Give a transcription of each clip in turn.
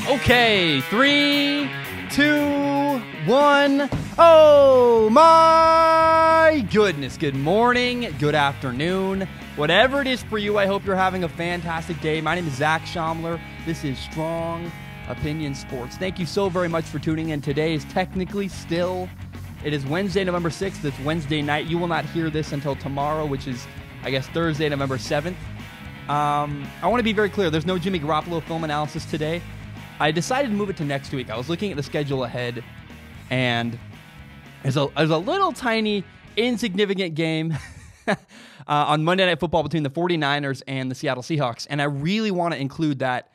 Okay, 3, 2, 1. Oh my goodness. Good morning, good afternoon. Whatever it is for you, I hope you're having a fantastic day. My name is Zach Schomler. This is Strong Opinion Sports. Thank you so very much for tuning in. Today is technically still, it is Wednesday, November 6th. It's Wednesday night. You will not hear this until tomorrow, which is, I guess, Thursday, November 7th. I want to be very clear. There's no Jimmy Garoppolo film analysis today. I decided to move it to next week. I was looking at the schedule ahead, and there's a little tiny, insignificant game on Monday Night Football between the 49ers and the Seattle Seahawks, and I really want to include that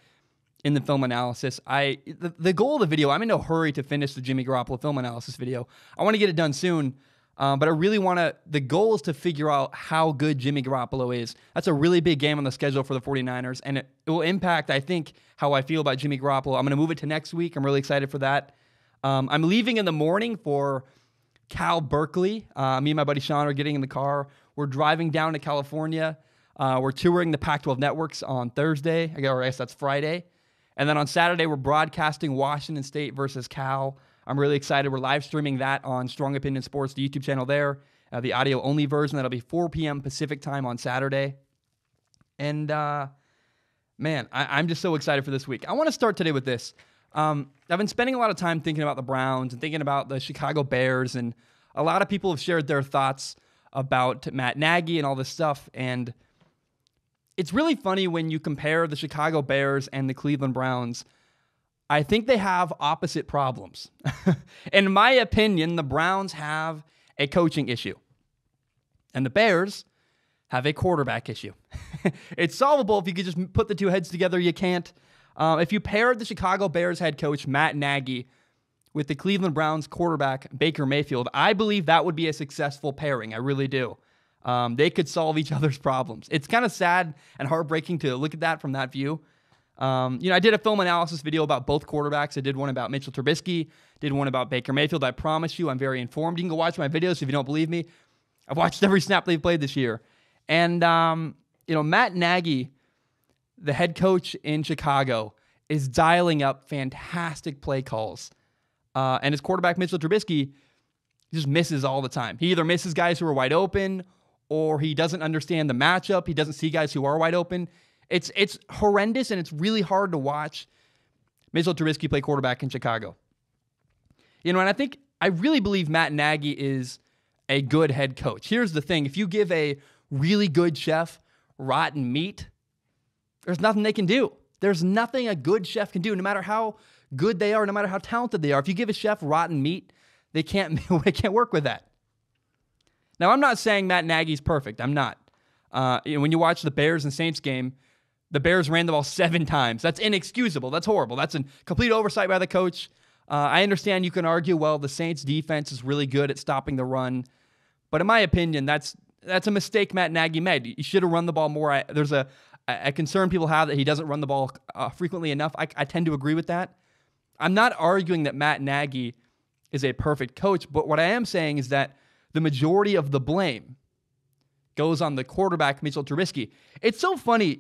in the film analysis. The goal of the video, I'm in no hurry to finish the Jimmy Garoppolo film analysis video. I want to get it done soon, but I really want to, the goal is to figure out how good Jimmy Garoppolo is. That's a really big game on the schedule for the 49ers, and it will impact, I think, how I feel about Jimmy Garoppolo. I'm going to move it to next week. I'm really excited for that. I'm leaving in the morning for Cal Berkeley. Me and my buddy Sean are getting in the car. We're driving down to California. We're touring the Pac-12 networks on Thursday. I guess that's Friday. And then on Saturday, we're broadcasting Washington State versus Cal. I'm really excited. We're live streaming that on Strong Opinion Sports, the YouTube channel there. The audio-only version, that'll be 4 p.m. Pacific time on Saturday. And, man, I'm just so excited for this week. I want to start today with this. I've been spending a lot of time thinking about the Browns and thinking about the Chicago Bears, and a lot of people have shared their thoughts about Matt Nagy and all this stuff. And it's really funny when you compare the Chicago Bears and the Cleveland Browns. I think they have opposite problems. In my opinion, the Browns have a coaching issue, and the Bears have a quarterback issue. It's solvable if you could just put the two heads together. You can't. If you paired the Chicago Bears head coach, Matt Nagy, with the Cleveland Browns quarterback, Baker Mayfield, I believe that would be a successful pairing. I really do. They could solve each other's problems. It's kind of sad and heartbreaking to look at that from that view. I did a film analysis video about both quarterbacks. I did one about Mitchell Trubisky, did one about Baker Mayfield. I promise you, I'm very informed. You can go watch my videos if you don't believe me. I've watched every snap they've played this year. And, Matt Nagy, the head coach in Chicago, is dialing up fantastic play calls. And his quarterback, Mitchell Trubisky, just misses all the time. He either misses guys who are wide open, or he doesn't understand the matchup. He doesn't see guys who are wide open. It's horrendous, and it's really hard to watch Mitchell Trubisky play quarterback in Chicago. And I really believe Matt Nagy is a good head coach. Here's the thing. If you give a really good chef rotten meat, there's nothing they can do. There's nothing a good chef can do, no matter how good they are, no matter how talented they are. If you give a chef rotten meat, they can't work with that. Now, I'm not saying Matt Nagy's perfect. I'm not. When you watch the Bears and Saints game, the Bears ran the ball 7 times. That's inexcusable. That's horrible. That's a complete oversight by the coach. I understand you can argue, well, the Saints defense is really good at stopping the run. But in my opinion, that's a mistake Matt Nagy made. He should have run the ball more. There's a concern people have that he doesn't run the ball frequently enough. I tend to agree with that. I'm not arguing that Matt Nagy is a perfect coach, but what I am saying is that the majority of the blame goes on the quarterback, Mitchell Trubisky. It's so funny,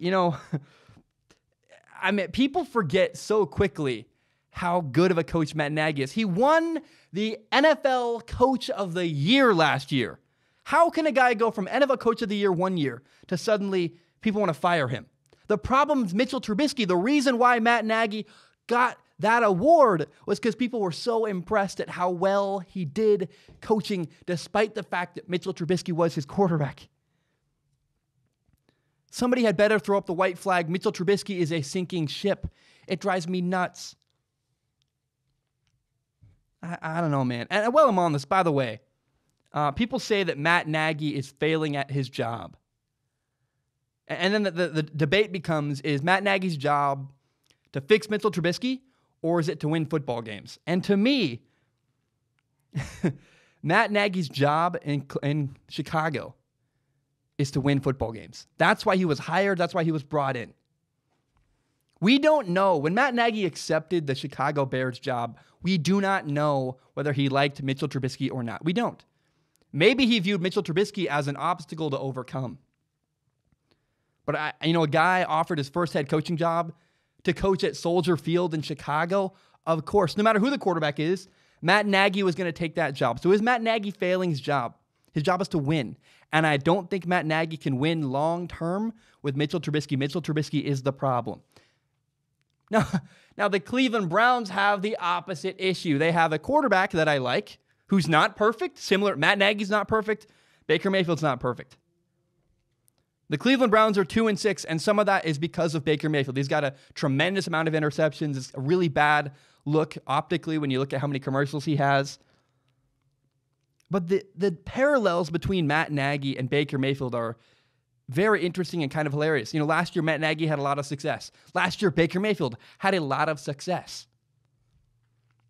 people forget so quickly how good of a coach Matt Nagy is. He won the NFL Coach of the Year last year. How can a guy go from NFL Coach of the Year one year to suddenly people want to fire him? The problem is Mitchell Trubisky. The reason why Matt Nagy got that award was because people were so impressed at how well he did coaching, despite the fact that Mitchell Trubisky was his quarterback. Somebody had better throw up the white flag. Mitchell Trubisky is a sinking ship. It drives me nuts. I don't know, man. And while I'm on this, by the way, people say that Matt Nagy is failing at his job. And then the debate becomes, is Matt Nagy's job to fix Mitchell Trubisky, or is it to win football games? And to me, Matt Nagy's job in Chicago is to win football games. That's why he was hired. That's why he was brought in. We don't know. When Matt Nagy accepted the Chicago Bears job, we do not know whether he liked Mitchell Trubisky or not. We don't. Maybe he viewed Mitchell Trubisky as an obstacle to overcome. But a guy offered his first head coaching job to coach at Soldier Field in Chicago? Of course. No matter who the quarterback is, Matt Nagy was going to take that job. So is Matt Nagy failing his job? His job is to win. And I don't think Matt Nagy can win long-term with Mitchell Trubisky. Mitchell Trubisky is the problem. Now, the Cleveland Browns have the opposite issue. They have a quarterback that I like, who's not perfect. Similar, Matt Nagy's not perfect. Baker Mayfield's not perfect. The Cleveland Browns are 2-6, and some of that is because of Baker Mayfield. He's got a tremendous amount of interceptions. It's a really bad look optically when you look at how many commercials he has. But the parallels between Matt Nagy and Baker Mayfield are very interesting and kind of hilarious. Last year, Matt Nagy had a lot of success. Last year, Baker Mayfield had a lot of success.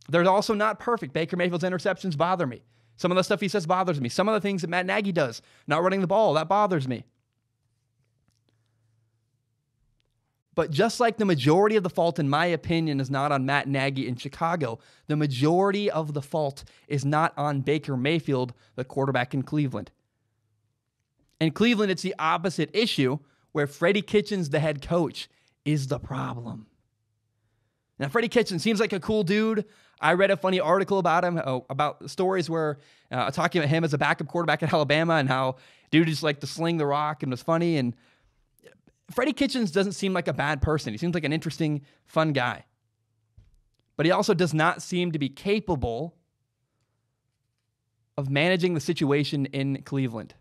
They're also not perfect. Baker Mayfield's interceptions bother me. Some of the stuff he says bothers me. Some of the things that Matt Nagy does, not running the ball, that bothers me. But just like the majority of the fault, in my opinion, is not on Matt Nagy in Chicago, the majority of the fault is not on Baker Mayfield, the quarterback in Cleveland. In Cleveland, it's the opposite issue, where Freddie Kitchens, the head coach, is the problem. Now, Freddie Kitchens seems like a cool dude. I read a funny article about him, about stories where talking about him as a backup quarterback at Alabama and how dude just liked to sling the rock and was funny. And Freddie Kitchens doesn't seem like a bad person. He seems like an interesting, fun guy. But he also does not seem to be capable of managing the situation in Cleveland.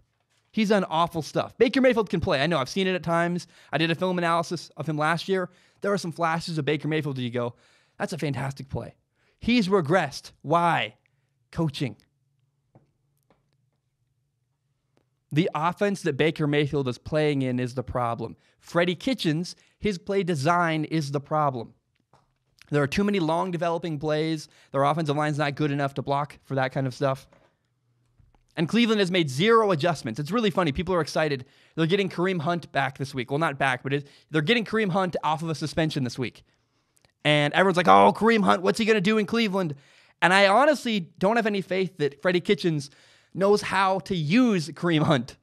He's done awful stuff. Baker Mayfield can play. I know, I've seen it at times. I did a film analysis of him last year. There were some flashes of Baker Mayfield that you go, that's a fantastic play. He's regressed. Why? Coaching. The offense that Baker Mayfield is playing in is the problem. Freddie Kitchens, his play design is the problem. There are too many long developing plays. Their offensive line's not good enough to block for that kind of stuff. And Cleveland has made zero adjustments. It's really funny. People are excited. They're getting Kareem Hunt back this week. Well, not back, but they're getting Kareem Hunt off of a suspension this week. And everyone's like, oh, Kareem Hunt, what's he going to do in Cleveland? And I honestly don't have any faith that Freddie Kitchens knows how to use Kareem Hunt.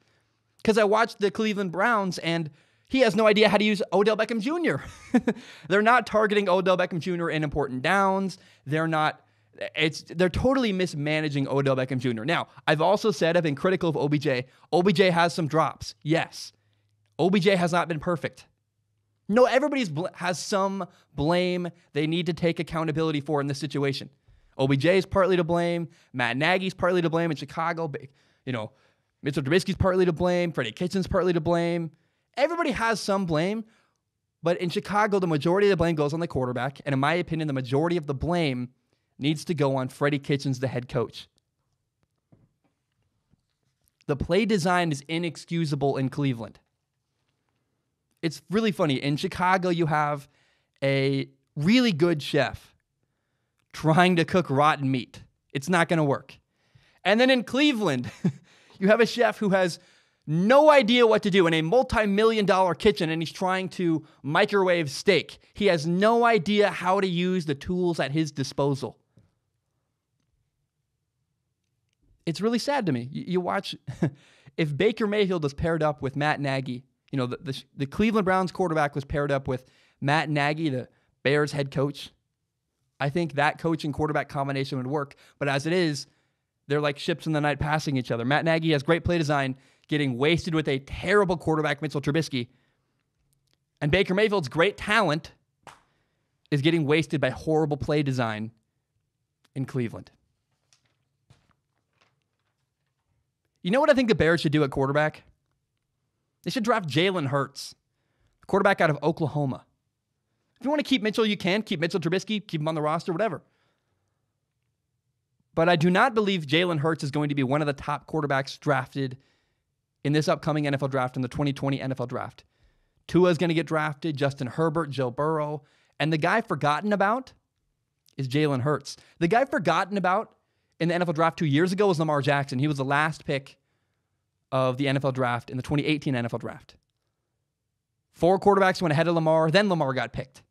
Because I watched the Cleveland Browns, and he has no idea how to use Odell Beckham Jr. They're not targeting Odell Beckham Jr. in important downs. They're totally mismanaging Odell Beckham Jr. Now, I've also said I've been critical of OBJ. OBJ has some drops. Yes. OBJ has not been perfect. No, everybody has some blame they need to take accountability for in this situation. OBJ is partly to blame. Matt Nagy's partly to blame in Chicago. Mitchell Trubisky's partly to blame. Freddie Kitchens partly to blame. Everybody has some blame. But in Chicago, the majority of the blame goes on the quarterback. And in my opinion, the majority of the blame needs to go on Freddie Kitchens, the head coach. The play design is inexcusable in Cleveland. It's really funny. In Chicago, you have a really good chef trying to cook rotten meat. It's not going to work. And then in Cleveland, you have a chef who has no idea what to do in a multi-million-dollar kitchen, and he's trying to microwave steak. He has no idea how to use the tools at his disposal. It's really sad to me. You watch, if Baker Mayfield was paired up with Matt Nagy, the Cleveland Browns quarterback was paired up with Matt Nagy, the Bears head coach, I think that coaching quarterback combination would work. But as it is, they're like ships in the night passing each other. Matt Nagy has great play design, getting wasted with a terrible quarterback, Mitchell Trubisky. And Baker Mayfield's great talent is getting wasted by horrible play design in Cleveland. You know what I think the Bears should do at quarterback? They should draft Jalen Hurts, quarterback out of Oklahoma. If you want to keep Mitchell, you can. Keep Mitchell Trubisky, keep him on the roster, whatever. But I do not believe Jalen Hurts is going to be one of the top quarterbacks drafted in this upcoming NFL draft, in the 2020 NFL draft. Tua is going to get drafted, Justin Herbert, Joe Burrow. And the guy forgotten about is Jalen Hurts. The guy forgotten about in the NFL draft 2 years ago was Lamar Jackson. He was the last pick of the NFL draft in the 2018 NFL draft. 4 quarterbacks went ahead of Lamar, then Lamar got picked.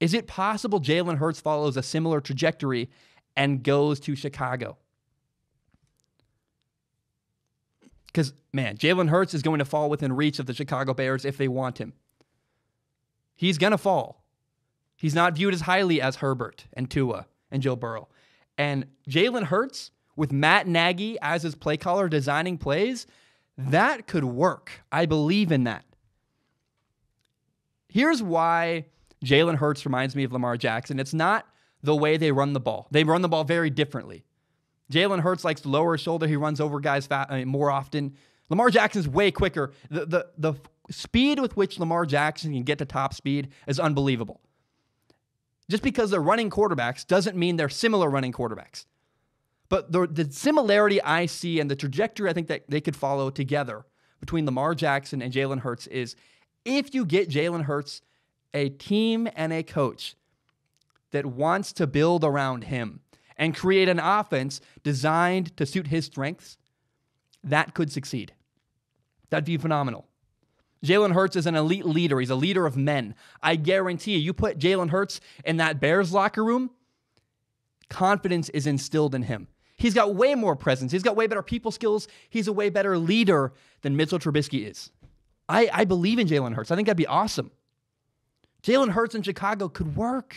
Is it possible Jalen Hurts follows a similar trajectory and goes to Chicago? Because, man, Jalen Hurts is going to fall within reach of the Chicago Bears if they want him. He's going to fall. He's not viewed as highly as Herbert and Tua and Joe Burrow. And Jalen Hurts, with Matt Nagy as his play caller designing plays, that could work. I believe in that. Here's why Jalen Hurts reminds me of Lamar Jackson. It's not the way they run the ball. They run the ball very differently. Jalen Hurts likes to lower his shoulder. He runs over guys more often. Lamar Jackson's way quicker. The speed with which Lamar Jackson can get to top speed is unbelievable. Just because they're running quarterbacks doesn't mean they're similar running quarterbacks. But the similarity I see and the trajectory I think that they could follow together between Lamar Jackson and Jalen Hurts is if you get Jalen Hurts a team and a coach that wants to build around him and create an offense designed to suit his strengths, that could succeed. That'd be phenomenal. Jalen Hurts is an elite leader. He's a leader of men. I guarantee you put Jalen Hurts in that Bears locker room, confidence is instilled in him. He's got way more presence. He's got way better people skills. He's a way better leader than Mitchell Trubisky is. I believe in Jalen Hurts. I think that'd be awesome. Jalen Hurts in Chicago could work.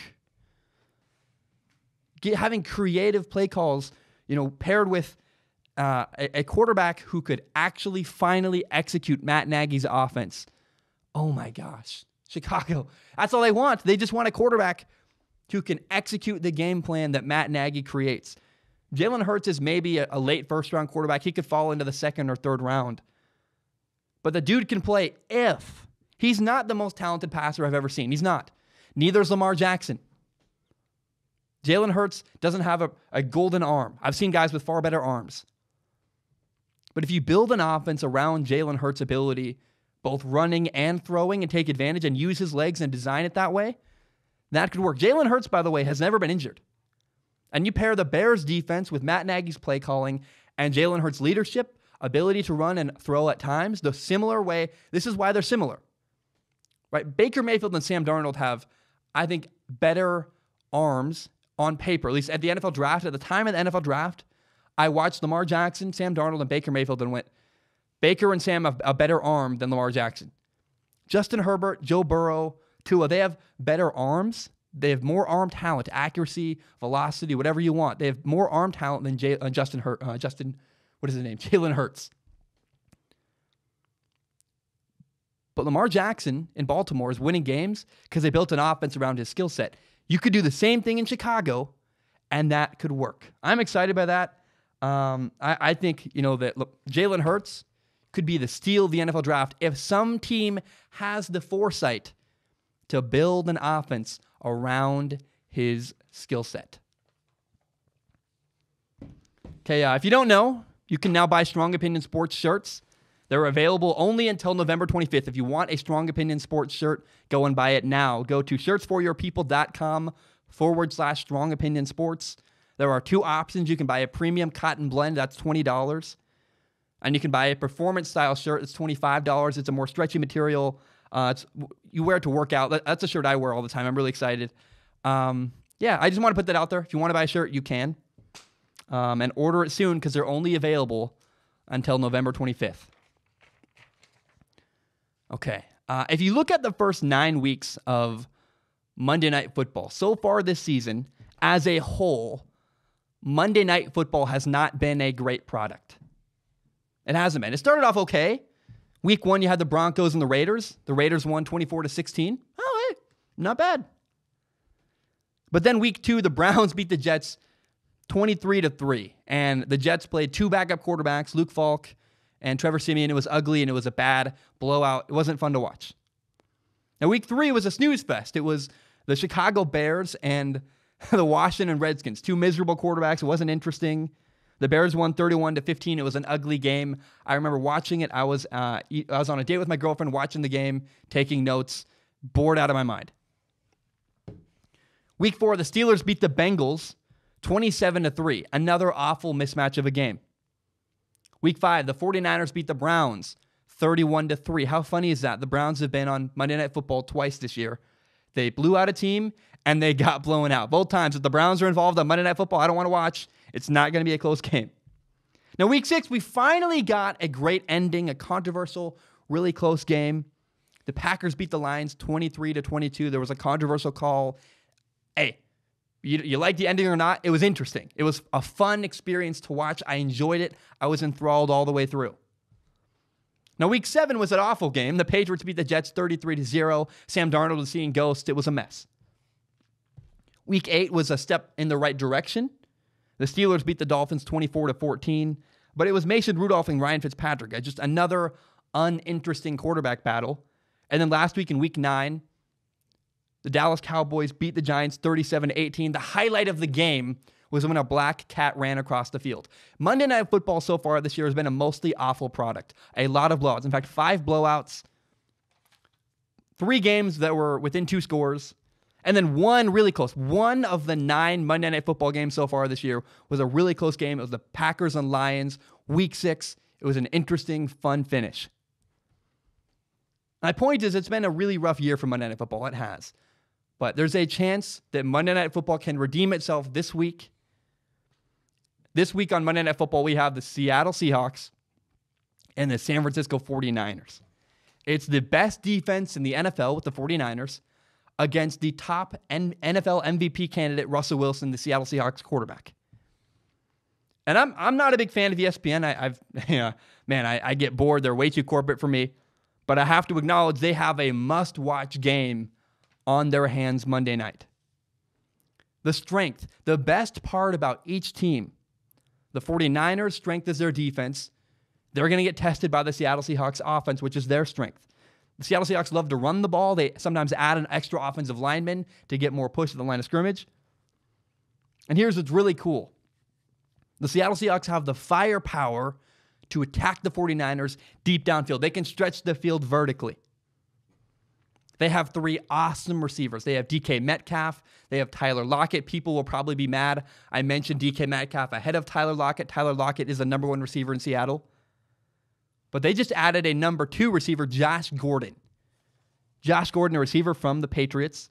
Having creative play calls, paired with a quarterback who could actually finally execute Matt Nagy's offense. Oh my gosh. Chicago. That's all they want. They just want a quarterback who can execute the game plan that Matt Nagy creates. Jalen Hurts is maybe a late first-round quarterback. He could fall into the second or third round. But the dude can play if. He's not the most talented passer I've ever seen. He's not. Neither is Lamar Jackson. Jalen Hurts doesn't have a golden arm. I've seen guys with far better arms. But if you build an offense around Jalen Hurts' ability, both running and throwing, and take advantage and use his legs and design it that way, that could work. Jalen Hurts, by the way, has never been injured. And you pair the Bears' defense with Matt Nagy's play calling and Jalen Hurts' leadership, ability to run and throw at times, the similar way, this is why they're similar. Right? Baker Mayfield and Sam Darnold have, I think, better arms on paper, at least at the NFL draft. At the time of the NFL draft, I watched Lamar Jackson, Sam Darnold, and Baker Mayfield and went, Baker and Sam have a better arm than Lamar Jackson. Justin Herbert, Joe Burrow, Tua, they have better arms. They have more arm talent, accuracy, velocity, whatever you want. They have more arm talent than Jalen Hurts. But Lamar Jackson in Baltimore is winning games because they built an offense around his skill set. You could do the same thing in Chicago, and that could work. I'm excited by that. I think, that Jalen Hurts could be the steal of the NFL draft if some team has the foresight to build an offense around his skill set. Okay, if you don't know, you can now buy Strong Opinion Sports shirts. They're available only until November 25th. If you want a Strong Opinion Sports shirt, go and buy it now. Go to shirtsforyourpeople.com/Strong Opinion Sports. There are two options. You can buy a premium cotton blend. That's $20. And you can buy a performance style shirt. It's $25. It's a more stretchy material. You wear it to work out. That's a shirt I wear all the time. I'm really excited. I just want to put that out there. If you want to buy a shirt, you can. And order it soon because they're only available until November 25th. Okay. If you look at the first 9 weeks of Monday Night Football, so far this season, as a whole, Monday Night Football has not been a great product. It hasn't been. It started off okay. Week 1, you had the Broncos and the Raiders. The Raiders won 24-16. Oh, hey, not bad. But then week 2, the Browns beat the Jets 23-3. And the Jets played 2 backup quarterbacks, Luke Falk and Trevor Siemian. It was ugly and it was a bad blowout. It wasn't fun to watch. Now, week 3 was a snooze fest. It was the Chicago Bears and the Washington Redskins. 2 miserable quarterbacks. It wasn't interesting. The Bears won 31-15. It was an ugly game. I remember watching it. I was on a date with my girlfriend watching the game, taking notes, bored out of my mind. Week 4, the Steelers beat the Bengals 27-3. Another awful mismatch of a game. Week 5, the 49ers beat the Browns 31-3. How funny is that? The Browns have been on Monday Night Football twice this year. They blew out a team and they got blown out. Both times, if the Browns are involved on Monday Night Football, I don't want to watch. It's not going to be a close game. Now, week 6, we finally got a great ending, a controversial, really close game. The Packers beat the Lions 23-22. There was a controversial call. Hey, you like the ending or not? It was interesting. It was a fun experience to watch. I enjoyed it. I was enthralled all the way through. Now, Week 7 was an awful game. The Patriots beat the Jets 33-0. Sam Darnold was seeing ghosts. It was a mess. Week 8 was a step in the right direction. The Steelers beat the Dolphins 24-14. But it was Mason Rudolph and Ryan Fitzpatrick. Just another uninteresting quarterback battle. And then last week in Week 9, the Dallas Cowboys beat the Giants 37-18. The highlight of the game was when a black cat ran across the field. Monday Night Football so far this year has been a mostly awful product. A lot of blowouts. In fact, 5 blowouts, 3 games that were within 2 scores, and then one really close. One of the 9 Monday Night Football games so far this year was a really close game. It was the Packers and Lions, Week 6. It was an interesting, fun finish. My point is, it's been a really rough year for Monday Night Football. It has. But there's a chance that Monday Night Football can redeem itself this week. This week on Monday Night Football, we have the Seattle Seahawks and the San Francisco 49ers. It's the best defense in the NFL with the 49ers against the top NFL MVP candidate, Russell Wilson, the Seattle Seahawks quarterback. And I'm not a big fan of ESPN. I get bored. They're way too corporate for me. But I have to acknowledge they have a must-watch game on their hands Monday night. The strength, the best part about each team, the 49ers' strength is their defense. They're going to get tested by the Seattle Seahawks offense, which is their strength. The Seattle Seahawks love to run the ball. They sometimes add an extra offensive lineman to get more push at the line of scrimmage. And here's what's really cool. The Seattle Seahawks have the firepower to attack the 49ers deep downfield. They can stretch the field vertically. They have 3 awesome receivers. They have DK Metcalf. They have Tyler Lockett. People will probably be mad I mentioned DK Metcalf ahead of Tyler Lockett. Tyler Lockett is the number 1 receiver in Seattle. But they just added a number 2 receiver, Josh Gordon. Josh Gordon, a receiver from the Patriots.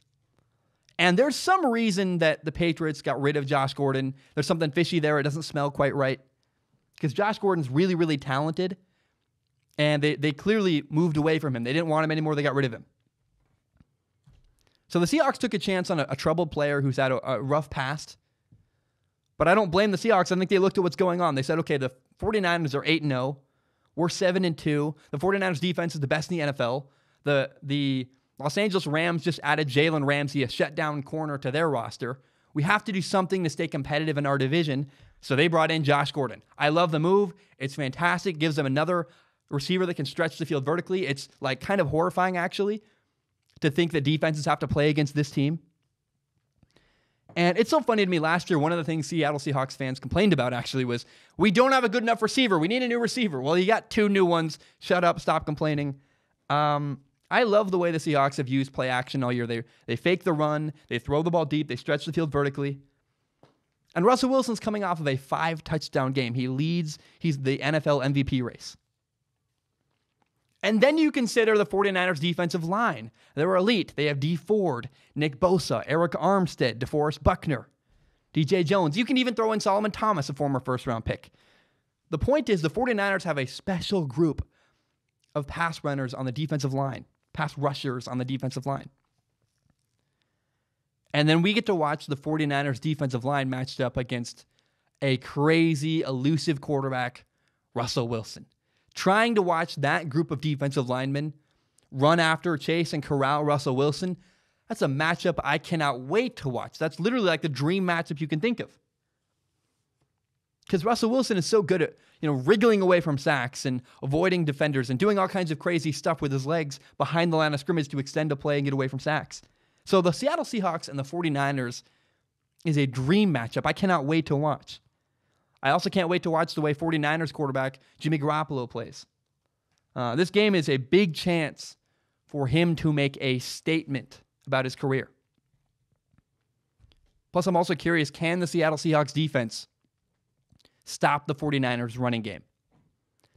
And there's some reason that the Patriots got rid of Josh Gordon. There's something fishy there. It doesn't smell quite right. Because Josh Gordon's really, really talented. And they clearly moved away from him. They didn't want him anymore. They got rid of him. So the Seahawks took a chance on a troubled player who's had a rough past. But I don't blame the Seahawks. I think they looked at what's going on. They said, okay, the 49ers are 8-0. We're 7-2. The 49ers defense is the best in the NFL. The Los Angeles Rams just added Jalen Ramsey, a shutdown corner, to their roster. We have to do something to stay competitive in our division. So they brought in Josh Gordon. I love the move. It's fantastic. Gives them another receiver that can stretch the field vertically. It's like kind of horrifying, actually, to think that defenses have to play against this team. And it's so funny to me, last year, one of the things Seattle Seahawks fans complained about, actually, was we don't have a good enough receiver. We need a new receiver. Well, you got 2 new ones. Shut up. Stop complaining. I love the way the Seahawks have used play action all year. They fake the run. They throw the ball deep. They stretch the field vertically. And Russell Wilson's coming off of a 5-touchdown game. He's the NFL MVP race. And then you consider the 49ers defensive line. They're elite. They have Dee Ford, Nick Bosa, Eric Armstead, DeForest Buckner, DJ Jones. You can even throw in Solomon Thomas, a former first-round pick. The point is the 49ers have a special group of pass runners on the defensive line, pass rushers on the defensive line. And then we get to watch the 49ers defensive line matched up against a crazy, elusive quarterback, Russell Wilson. Trying to watch that group of defensive linemen run after, chase, and corral Russell Wilson, that's a matchup I cannot wait to watch. That's literally like the dream matchup you can think of. Because Russell Wilson is so good at, wriggling away from sacks and avoiding defenders and doing all kinds of crazy stuff with his legs behind the line of scrimmage to extend a play and get away from sacks. So the Seattle Seahawks and the 49ers is a dream matchup I cannot wait to watch. I also can't wait to watch the way 49ers quarterback Jimmy Garoppolo plays. This game is a big chance for him to make a statement about his career. Plus, I'm also curious, can the Seattle Seahawks defense stop the 49ers running game?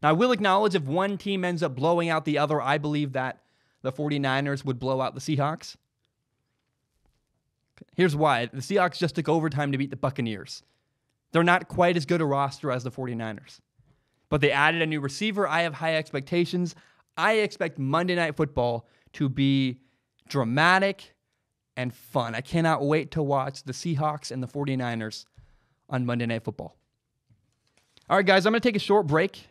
Now, I will acknowledge if one team ends up blowing out the other, I believe that the 49ers would blow out the Seahawks. Here's why. The Seahawks just took overtime to beat the Buccaneers. They're not quite as good a roster as the 49ers. But they added a new receiver. I have high expectations. I expect Monday Night Football to be dramatic and fun. I cannot wait to watch the Seahawks and the 49ers on Monday Night Football. All right, guys, I'm going to take a short break.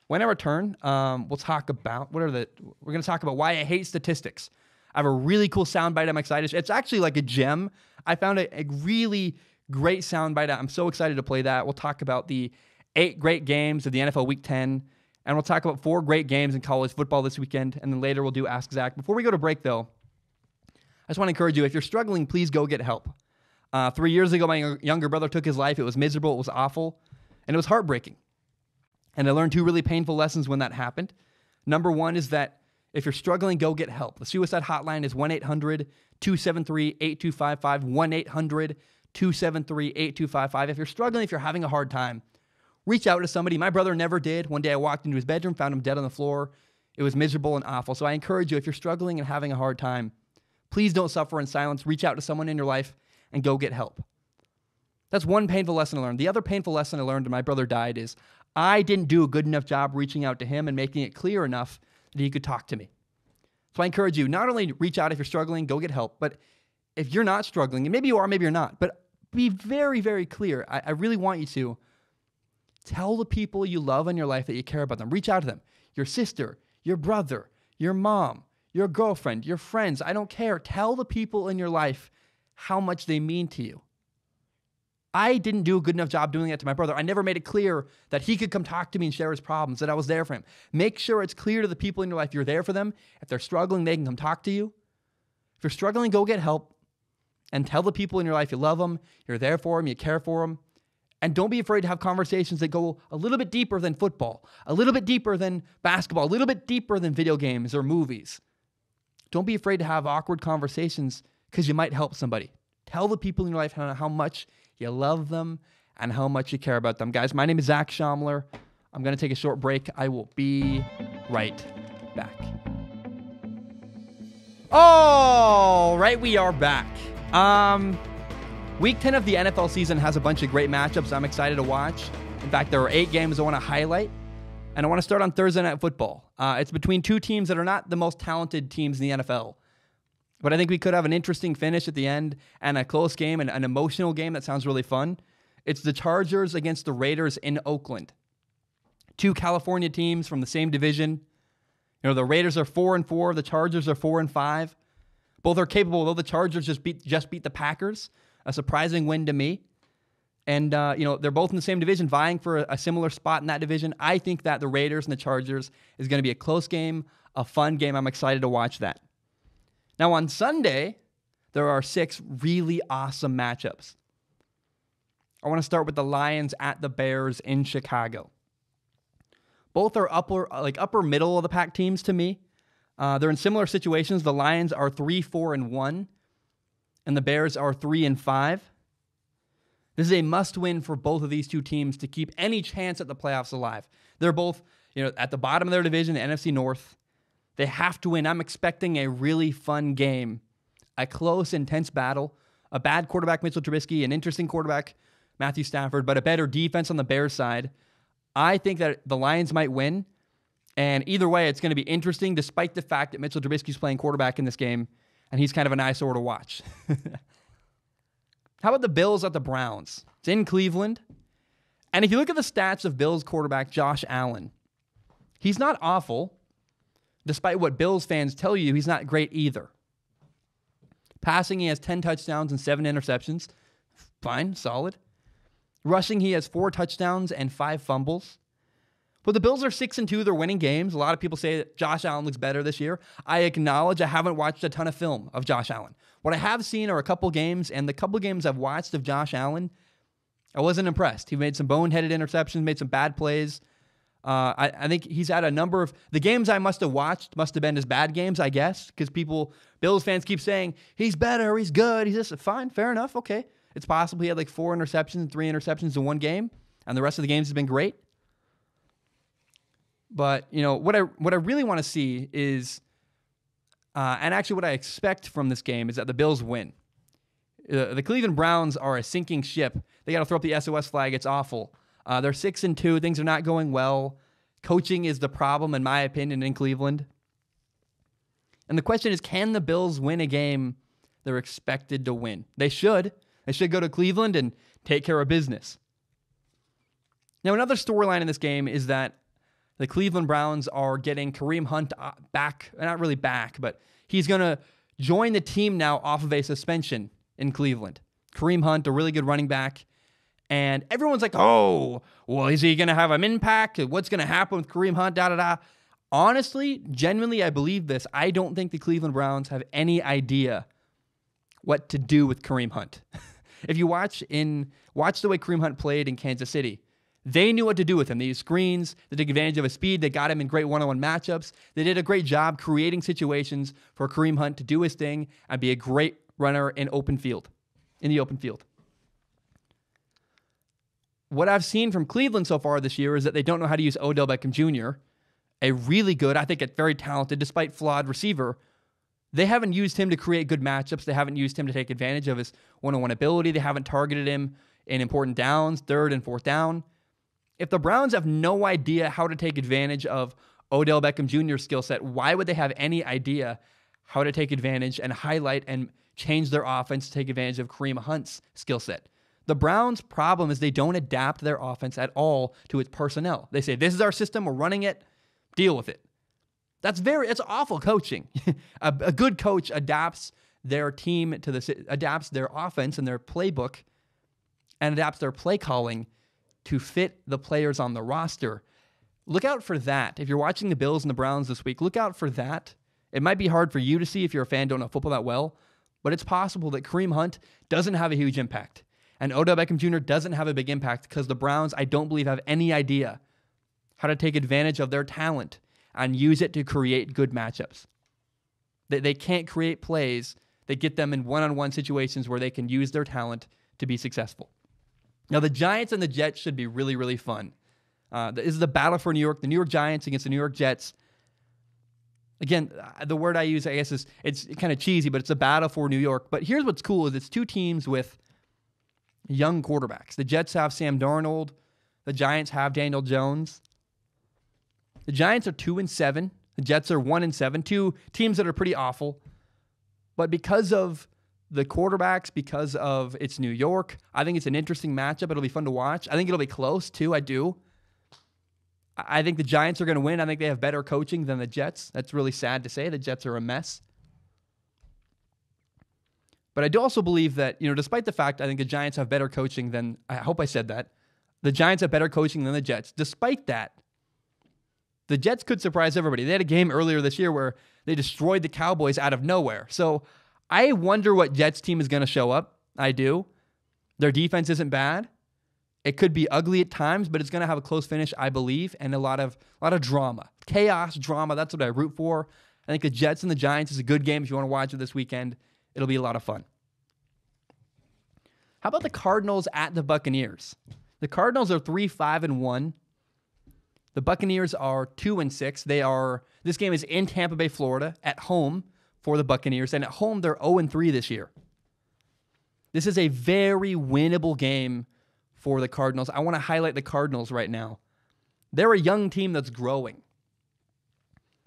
When I return, we'll talk about we're going to talk about why I hate statistics. I have a really cool soundbite I'm excited. It's actually like a gem. I found a really great soundbite. I'm so excited to play that. We'll talk about the 8 great games of the NFL Week 10, and we'll talk about 4 great games in college football this weekend, and then later we'll do Ask Zach. Before we go to break, though, I just want to encourage you, if you're struggling, please go get help. 3 years ago, my younger brother took his life. It was miserable. It was awful, and it was heartbreaking. And I learned 2 really painful lessons when that happened. Number 1 is that if you're struggling, go get help. The suicide hotline is 1-800-273-8255, 1-800-273-8255. If you're struggling, if you're having a hard time, reach out to somebody. My brother never did. One day I walked into his bedroom, found him dead on the floor. It was miserable and awful. So I encourage you, if you're struggling and having a hard time, please don't suffer in silence. Reach out to someone in your life and go get help. That's one painful lesson I learned. The other painful lesson I learned when my brother died is I didn't do a good enough job reaching out to him and making it clear enough that he could talk to me. So I encourage you, not only reach out if you're struggling, go get help, but if you're not struggling, and maybe you are, maybe you're not, but be very, very clear. I really want you to tell the people you love in your life that you care about them. Reach out to them. Your sister, your brother, your mom, your girlfriend, your friends. I don't care. Tell the people in your life how much they mean to you. I didn't do a good enough job doing that to my brother. I never made it clear that he could come talk to me and share his problems, that I was there for him. Make sure it's clear to the people in your life you're there for them. If they're struggling, they can come talk to you. If you're struggling, go get help and tell the people in your life you love them, you're there for them, you care for them. And don't be afraid to have conversations that go a little bit deeper than football, a little bit deeper than basketball, a little bit deeper than video games or movies. Don't be afraid to have awkward conversations because you might help somebody. Tell the people in your life how much you love them and how much you care about them. Guys, my name is Zach Schaumler. I'm going to take a short break. I will be right back. All right, we are back. Week 10 of the NFL season has a bunch of great matchups I'm excited to watch. In fact, there are 8 games I want to highlight. And I want to start on Thursday Night Football. It's between 2 teams that are not the most talented teams in the NFL. But I think we could have an interesting finish at the end and a close game and an emotional game that sounds really fun. It's the Chargers against the Raiders in Oakland. 2 California teams from the same division. You know, the Raiders are 4-4. The Chargers are 4-5. Both are capable, though the Chargers just beat the Packers. A surprising win to me. And, they're both in the same division, vying for a similar spot in that division. I think that the Raiders and the Chargers is going to be a close game, a fun game. I'm excited to watch that. Now, on Sunday, there are 6 really awesome matchups. I want to start with the Lions at the Bears in Chicago. Both are upper middle of the pack teams to me. They're in similar situations. The Lions are 3-4-1, and the Bears are 3-5. This is a must-win for both of these 2 teams to keep any chance at the playoffs alive. They're both, at the bottom of their division, the NFC North. They have to win. I'm expecting a really fun game, a close, intense battle, a bad quarterback, Mitchell Trubisky, an interesting quarterback, Matthew Stafford, but a better defense on the Bears side. I think that the Lions might win, and either way, it's going to be interesting, despite the fact that Mitchell Trubisky's playing quarterback in this game, and he's kind of an eyesore to watch. How about the Bills at the Browns? It's in Cleveland, and if you look at the stats of Bills quarterback Josh Allen, he's not awful. Despite what Bills fans tell you, he's not great either. Passing, he has 10 touchdowns and 7 interceptions. Fine, solid. Rushing, he has 4 touchdowns and 5 fumbles. But the Bills are 6-2. They're winning games. A lot of people say that Josh Allen looks better this year. I acknowledge I haven't watched a ton of film of Josh Allen. What I have seen are a couple games, and the couple games I've watched of Josh Allen, I wasn't impressed. He made some boneheaded interceptions, made some bad plays. I think he's had a number of... The games I must have watched must have been his bad games, I guess, because Bills fans keep saying, he's better, he's good, he's just... Fine, fair enough, okay. It's possible he had 4 interceptions, 3 interceptions in one game, and the rest of the games have been great. But, what I really want to see is... and actually what I expect from this game is that the Bills win. The Cleveland Browns are a sinking ship. They got to throw up the SOS flag. It's awful. They're 6-2. Things are not going well. Coaching is the problem, in my opinion, in Cleveland. And the question is, can the Bills win a game they're expected to win? They should. They should go to Cleveland and take care of business. Now, another storyline in this game is that the Cleveland Browns are getting Kareem Hunt back. Not really back, but he's going to join the team now off of a suspension in Cleveland. Kareem Hunt, a really good running back. And everyone's like, oh, well, is he going to have an impact? What's going to happen with Kareem Hunt? Da-da-da. Honestly, genuinely, I believe this. I don't think the Cleveland Browns have any idea what to do with Kareem Hunt. If you watch the way Kareem Hunt played in Kansas City, they knew what to do with him. They used screens. They took advantage of his speed. They got him in great one-on-one matchups. They did a great job creating situations for Kareem Hunt to do his thing and be a great runner in the open field. What I've seen from Cleveland so far this year is that they don't know how to use Odell Beckham Jr., a really good, I think a very talented, despite flawed receiver. They haven't used him to create good matchups. They haven't used him to take advantage of his one-on-one ability. They haven't targeted him in important downs, third and fourth down. If the Browns have no idea how to take advantage of Odell Beckham Jr.'s skill set, why would they have any idea how to take advantage and highlight and change their offense to take advantage of Kareem Hunt's skill set? The Browns' problem is they don't adapt their offense at all to its personnel. They say, this is our system, we're running it, deal with it. It's awful coaching. A good coach adapts their team adapts their offense and their playbook and adapts their play calling to fit the players on the roster. Look out for that. If you're watching the Bills and the Browns this week, look out for that. It might be hard for you to see if you're a fan, don't know football that well, but it's possible that Kareem Hunt doesn't have a huge impact. And Odell Beckham Jr. doesn't have a big impact because the Browns, I don't believe, have any idea how to take advantage of their talent and use it to create good matchups. They can't create plays that get them in one-on-one situations where they can use their talent to be successful. Now, the Giants and the Jets should be really, really fun. This is the battle for New York, the New York Giants against the New York Jets. Again, the word I use, I guess, is it's kind of cheesy, but it's a battle for New York. But here's what's cool is it's two teams with young quarterbacks. The Jets have Sam Darnold. The Giants have Daniel Jones. The Giants are 2-7. The Jets are 1-7. Two teams that are pretty awful. But because of the quarterbacks, because of it's New York, I think it's an interesting matchup. It'll be fun to watch. I think it'll be close, too. I do. I think the Giants are going to win. I think they have better coaching than the Jets. That's really sad to say. The Jets are a mess. But I do also believe that, despite the fact I think the Giants have better coaching than, I hope I said that, the Giants have better coaching than the Jets. Despite that, the Jets could surprise everybody. They had a game earlier this year where they destroyed the Cowboys out of nowhere. So I wonder what Jets team is going to show up. I do. Their defense isn't bad. It could be ugly at times, but it's going to have a close finish, I believe, and a lot of drama. Chaos, drama, that's what I root for. I think the Jets and the Giants is a good game if you want to watch it this weekend. It'll be a lot of fun. How about the Cardinals at the Buccaneers? The Cardinals are 3-5-1. The Buccaneers are 2-6. This game is in Tampa Bay, Florida, at home for the Buccaneers, and at home they're 0-3 this year. This is a very winnable game for the Cardinals. I want to highlight the Cardinals right now. They're a young team that's growing.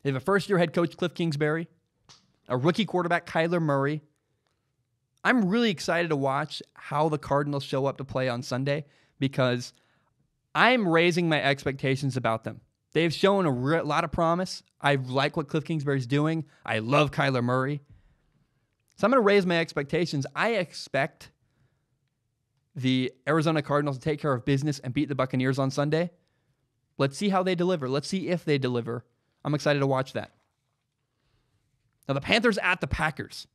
They have a first-year head coach, Cliff Kingsbury, a rookie quarterback, Kyler Murray. I'm really excited to watch how the Cardinals show up to play on Sunday because I'm raising my expectations about them. They've shown a lot of promise. I like what Cliff Kingsbury's doing. I love Kyler Murray. So I'm going to raise my expectations. I expect the Arizona Cardinals to take care of business and beat the Buccaneers on Sunday. Let's see how they deliver. Let's see if they deliver. I'm excited to watch that. Now, the Panthers at the Packers.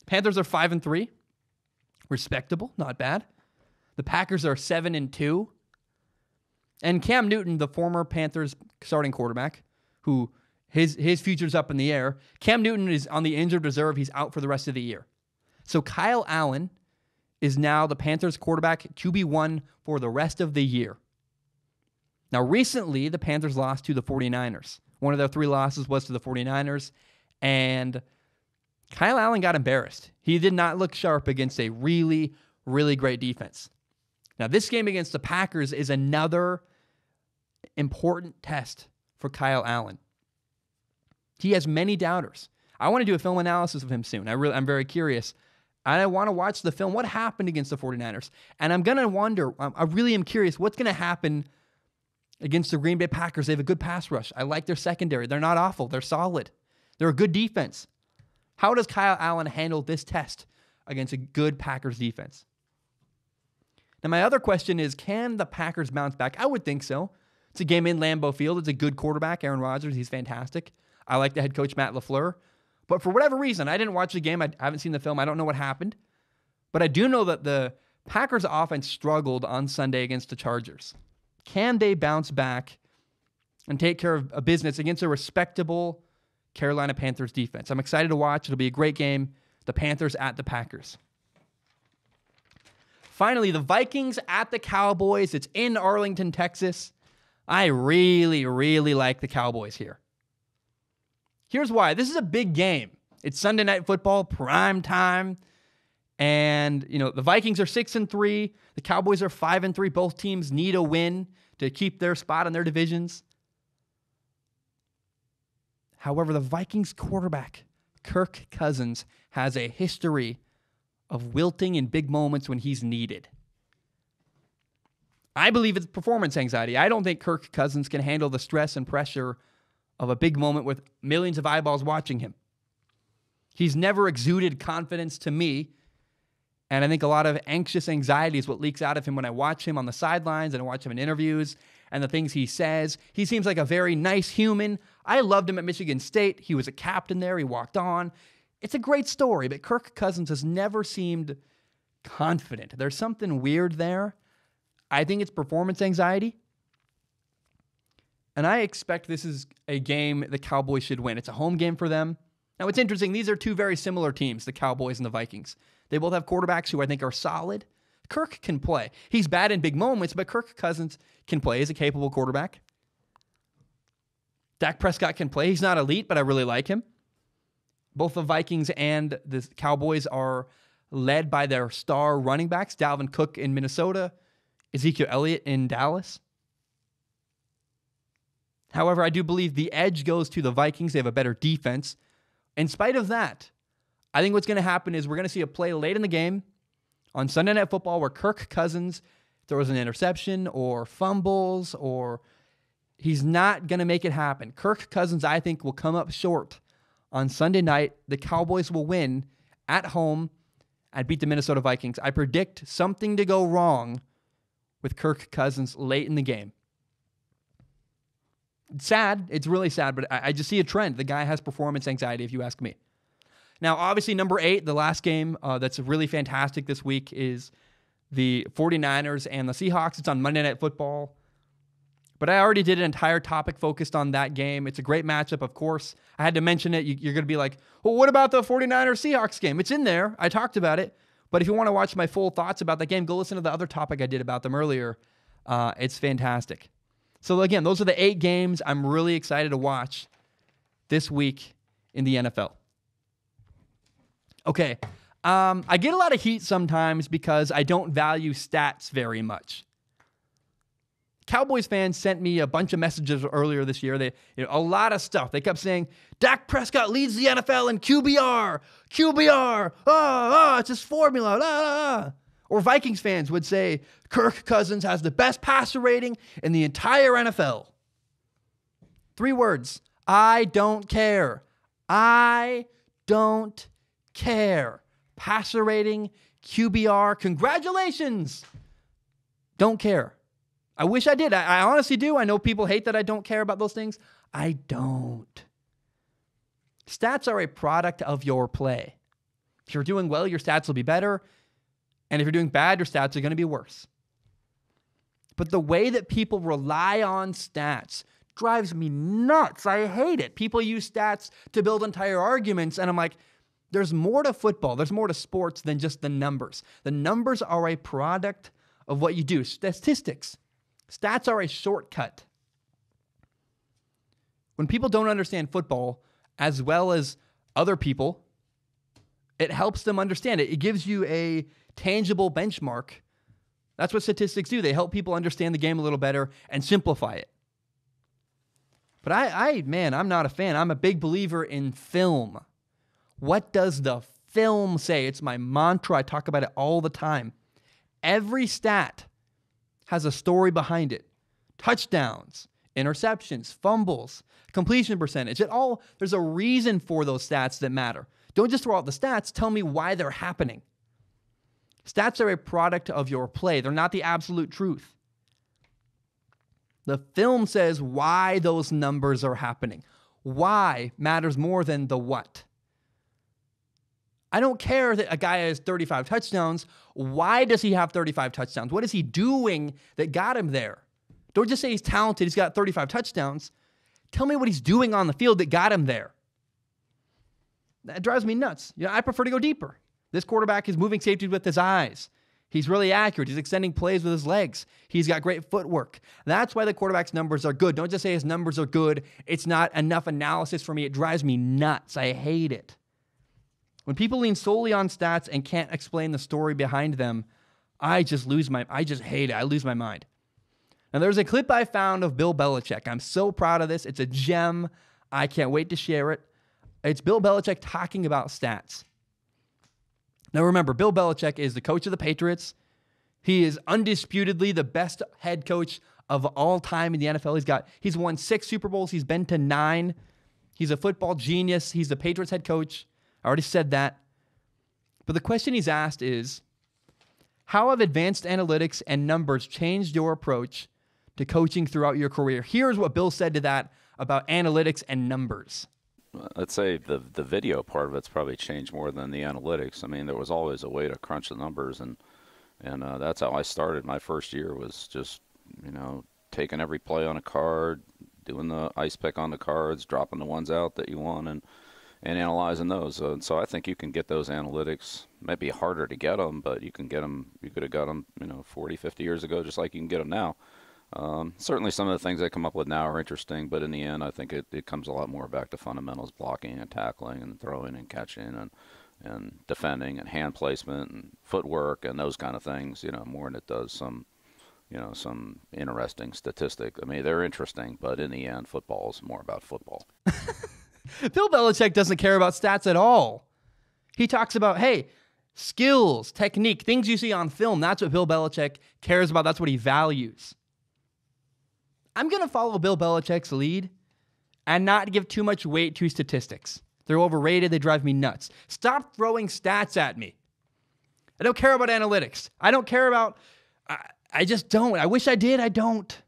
Panthers are 5-3. Respectable, not bad. The Packers are 7-2. And Cam Newton, the former Panthers starting quarterback, who his future's up in the air. Cam Newton is on the injured reserve. He's out for the rest of the year. So Kyle Allen is now the Panthers quarterback, QB1 for the rest of the year. Now, recently, the Panthers lost to the 49ers. One of their 3 losses was to the 49ers, and Kyle Allen got embarrassed. He did not look sharp against a really, really great defense. Now, this game against the Packers is another important test for Kyle Allen. He has many doubters. I want to do a film analysis of him soon. I'm very curious. And I want to watch the film. What happened against the 49ers? And I'm going to wonder, I really am curious, what's going to happen against the Green Bay Packers? They have a good pass rush. I like their secondary. They're not awful. They're solid. They're a good defense. How does Kyle Allen handle this test against a good Packers defense? Now, my other question is, can the Packers bounce back? I would think so. It's a game in Lambeau Field. It's a good quarterback, Aaron Rodgers. He's fantastic. I like the head coach, Matt LaFleur. But for whatever reason, I didn't watch the game. I haven't seen the film. I don't know what happened. But I do know that the Packers offense struggled on Sunday against the Chargers. Can they bounce back and take care of a business against a respectable Carolina Panthers defense? I'm excited to watch. It'll be a great game. The Panthers at the Packers. Finally, the Vikings at the Cowboys. It's in Arlington, Texas. I really, really like the Cowboys here. Here's why. This is a big game. It's Sunday Night Football, prime time. And, the Vikings are 6-3. The Cowboys are 5-3. Both teams need a win to keep their spot in their divisions. However, the Vikings quarterback, Kirk Cousins, has a history of wilting in big moments when he's needed. I believe it's performance anxiety. I don't think Kirk Cousins can handle the stress and pressure of a big moment with millions of eyeballs watching him. He's never exuded confidence to me, and I think a lot of anxious anxiety is what leaks out of him when I watch him on the sidelines and I watch him in interviews and the things he says. He seems like a very nice human. I loved him at Michigan State. He was a captain there. He walked on. It's a great story, but Kirk Cousins has never seemed confident. There's something weird there. I think it's performance anxiety. And I expect this is a game the Cowboys should win. It's a home game for them. Now, it's interesting. These are two very similar teams, the Cowboys and the Vikings. They both have quarterbacks who I think are solid. Kirk can play. He's bad in big moments, but Kirk Cousins can play. He's a capable quarterback. Dak Prescott can play. He's not elite, but I really like him. Both the Vikings and the Cowboys are led by their star running backs, Dalvin Cook in Minnesota, Ezekiel Elliott in Dallas. However, I do believe the edge goes to the Vikings. They have a better defense. In spite of that, I think what's going to happen is we're going to see a play late in the game on Sunday Night Football where Kirk Cousins throws an interception or fumbles, or he's not going to make it happen. Kirk Cousins, I think, will come up short on Sunday night. The Cowboys will win at home and beat the Minnesota Vikings. I predict something to go wrong with Kirk Cousins late in the game. It's sad. It's really sad, but I just see a trend. The guy has performance anxiety, if you ask me. Now, obviously, number 8, the last game that's really fantastic this week is the 49ers and the Seahawks. It's on Monday Night Football. But I already did an entire topic focused on that game. It's a great matchup, of course. I had to mention it. You're going to be like, well, what about the 49ers-Seahawks game? It's in there. I talked about it. But if you want to watch my full thoughts about that game, go listen to the other topic I did about them earlier. It's fantastic. So again, those are the 8 games I'm really excited to watch this week in the NFL. Okay, I get a lot of heat sometimes because I don't value stats very much. Cowboys fans sent me a bunch of messages earlier this year. A lot of stuff. They kept saying, Dak Prescott leads the NFL in QBR. It's his formula. Or Vikings fans would say, Kirk Cousins has the best passer rating in the entire NFL. 3 words. I don't care. I don't care. Passer rating, QBR, congratulations. Don't care. I wish I did. I honestly do. I know people hate that I don't care about those things. I don't. Stats are a product of your play. If you're doing well, your stats will be better. And if you're doing bad, your stats are going to be worse. But the way that people rely on stats drives me nuts. I hate it. People use stats to build entire arguments, and I'm like, there's more to football. There's more to sports than just the numbers. The numbers are a product of what you do. Statistics. Stats are a shortcut. When people don't understand football as well as other people, it helps them understand it. It gives you a tangible benchmark. That's what statistics do. They help people understand the game a little better and simplify it. But I'm not a fan. I'm a big believer in film. What does the film say? It's my mantra. I talk about it all the time. Every stat has a story behind it. Touchdowns, interceptions, fumbles, completion percentage. There's a reason for those stats that matter. Don't just throw out the stats. Tell me why they're happening. Stats are a product of your play. They're not the absolute truth. The film says why those numbers are happening. Why matters more than the what. I don't care that a guy has 35 touchdowns. Why does he have 35 touchdowns? What is he doing that got him there? Don't just say he's talented, he's got 35 touchdowns. Tell me what he's doing on the field that got him there. That drives me nuts. I prefer to go deeper. This quarterback is moving safeties with his eyes. He's really accurate. He's extending plays with his legs. He's got great footwork. That's why the quarterback's numbers are good. Don't just say his numbers are good. It's not enough analysis for me. It drives me nuts. I hate it. When people lean solely on stats and can't explain the story behind them, I just hate it. I lose my mind. Now, there's a clip I found of Bill Belichick. I'm so proud of this. It's a gem. I can't wait to share it. It's Bill Belichick talking about stats. Now, remember, Bill Belichick is the coach of the Patriots. He is undisputedly the best head coach of all time in the NFL. He's won 6 Super Bowls. He's been to 9. He's a football genius. He's the Patriots head coach. I already said that. But the question he's asked is, how have advanced analytics and numbers changed your approach to coaching throughout your career? Here's what Bill said to that about analytics and numbers. I'd say the video part of it's probably changed more than the analytics. I mean, there was always a way to crunch the numbers, and that's how I started. My first year was just, taking every play on a card, doing the ice pick on the cards, dropping the ones out that you want, and analyzing those. So I think you can get those analytics. Might be harder to get them, but you can get them. You could have got them, 40, 50 years ago, just like you can get them now. Certainly some of the things they come up with now are interesting, but in the end, I think it comes a lot more back to fundamentals, blocking and tackling and throwing and catching and defending and hand placement and footwork and those kind of things, more than it does some interesting statistic. I mean, they're interesting, but in the end, football is more about football. Bill Belichick doesn't care about stats at all. He talks about, hey, skills, technique, things you see on film. That's what Bill Belichick cares about. That's what he values. I'm going to follow Bill Belichick's lead and not give too much weight to statistics. They're overrated. They drive me nuts. Stop throwing stats at me. I don't care about analytics. I don't care about... I just don't. I wish I did. I don't.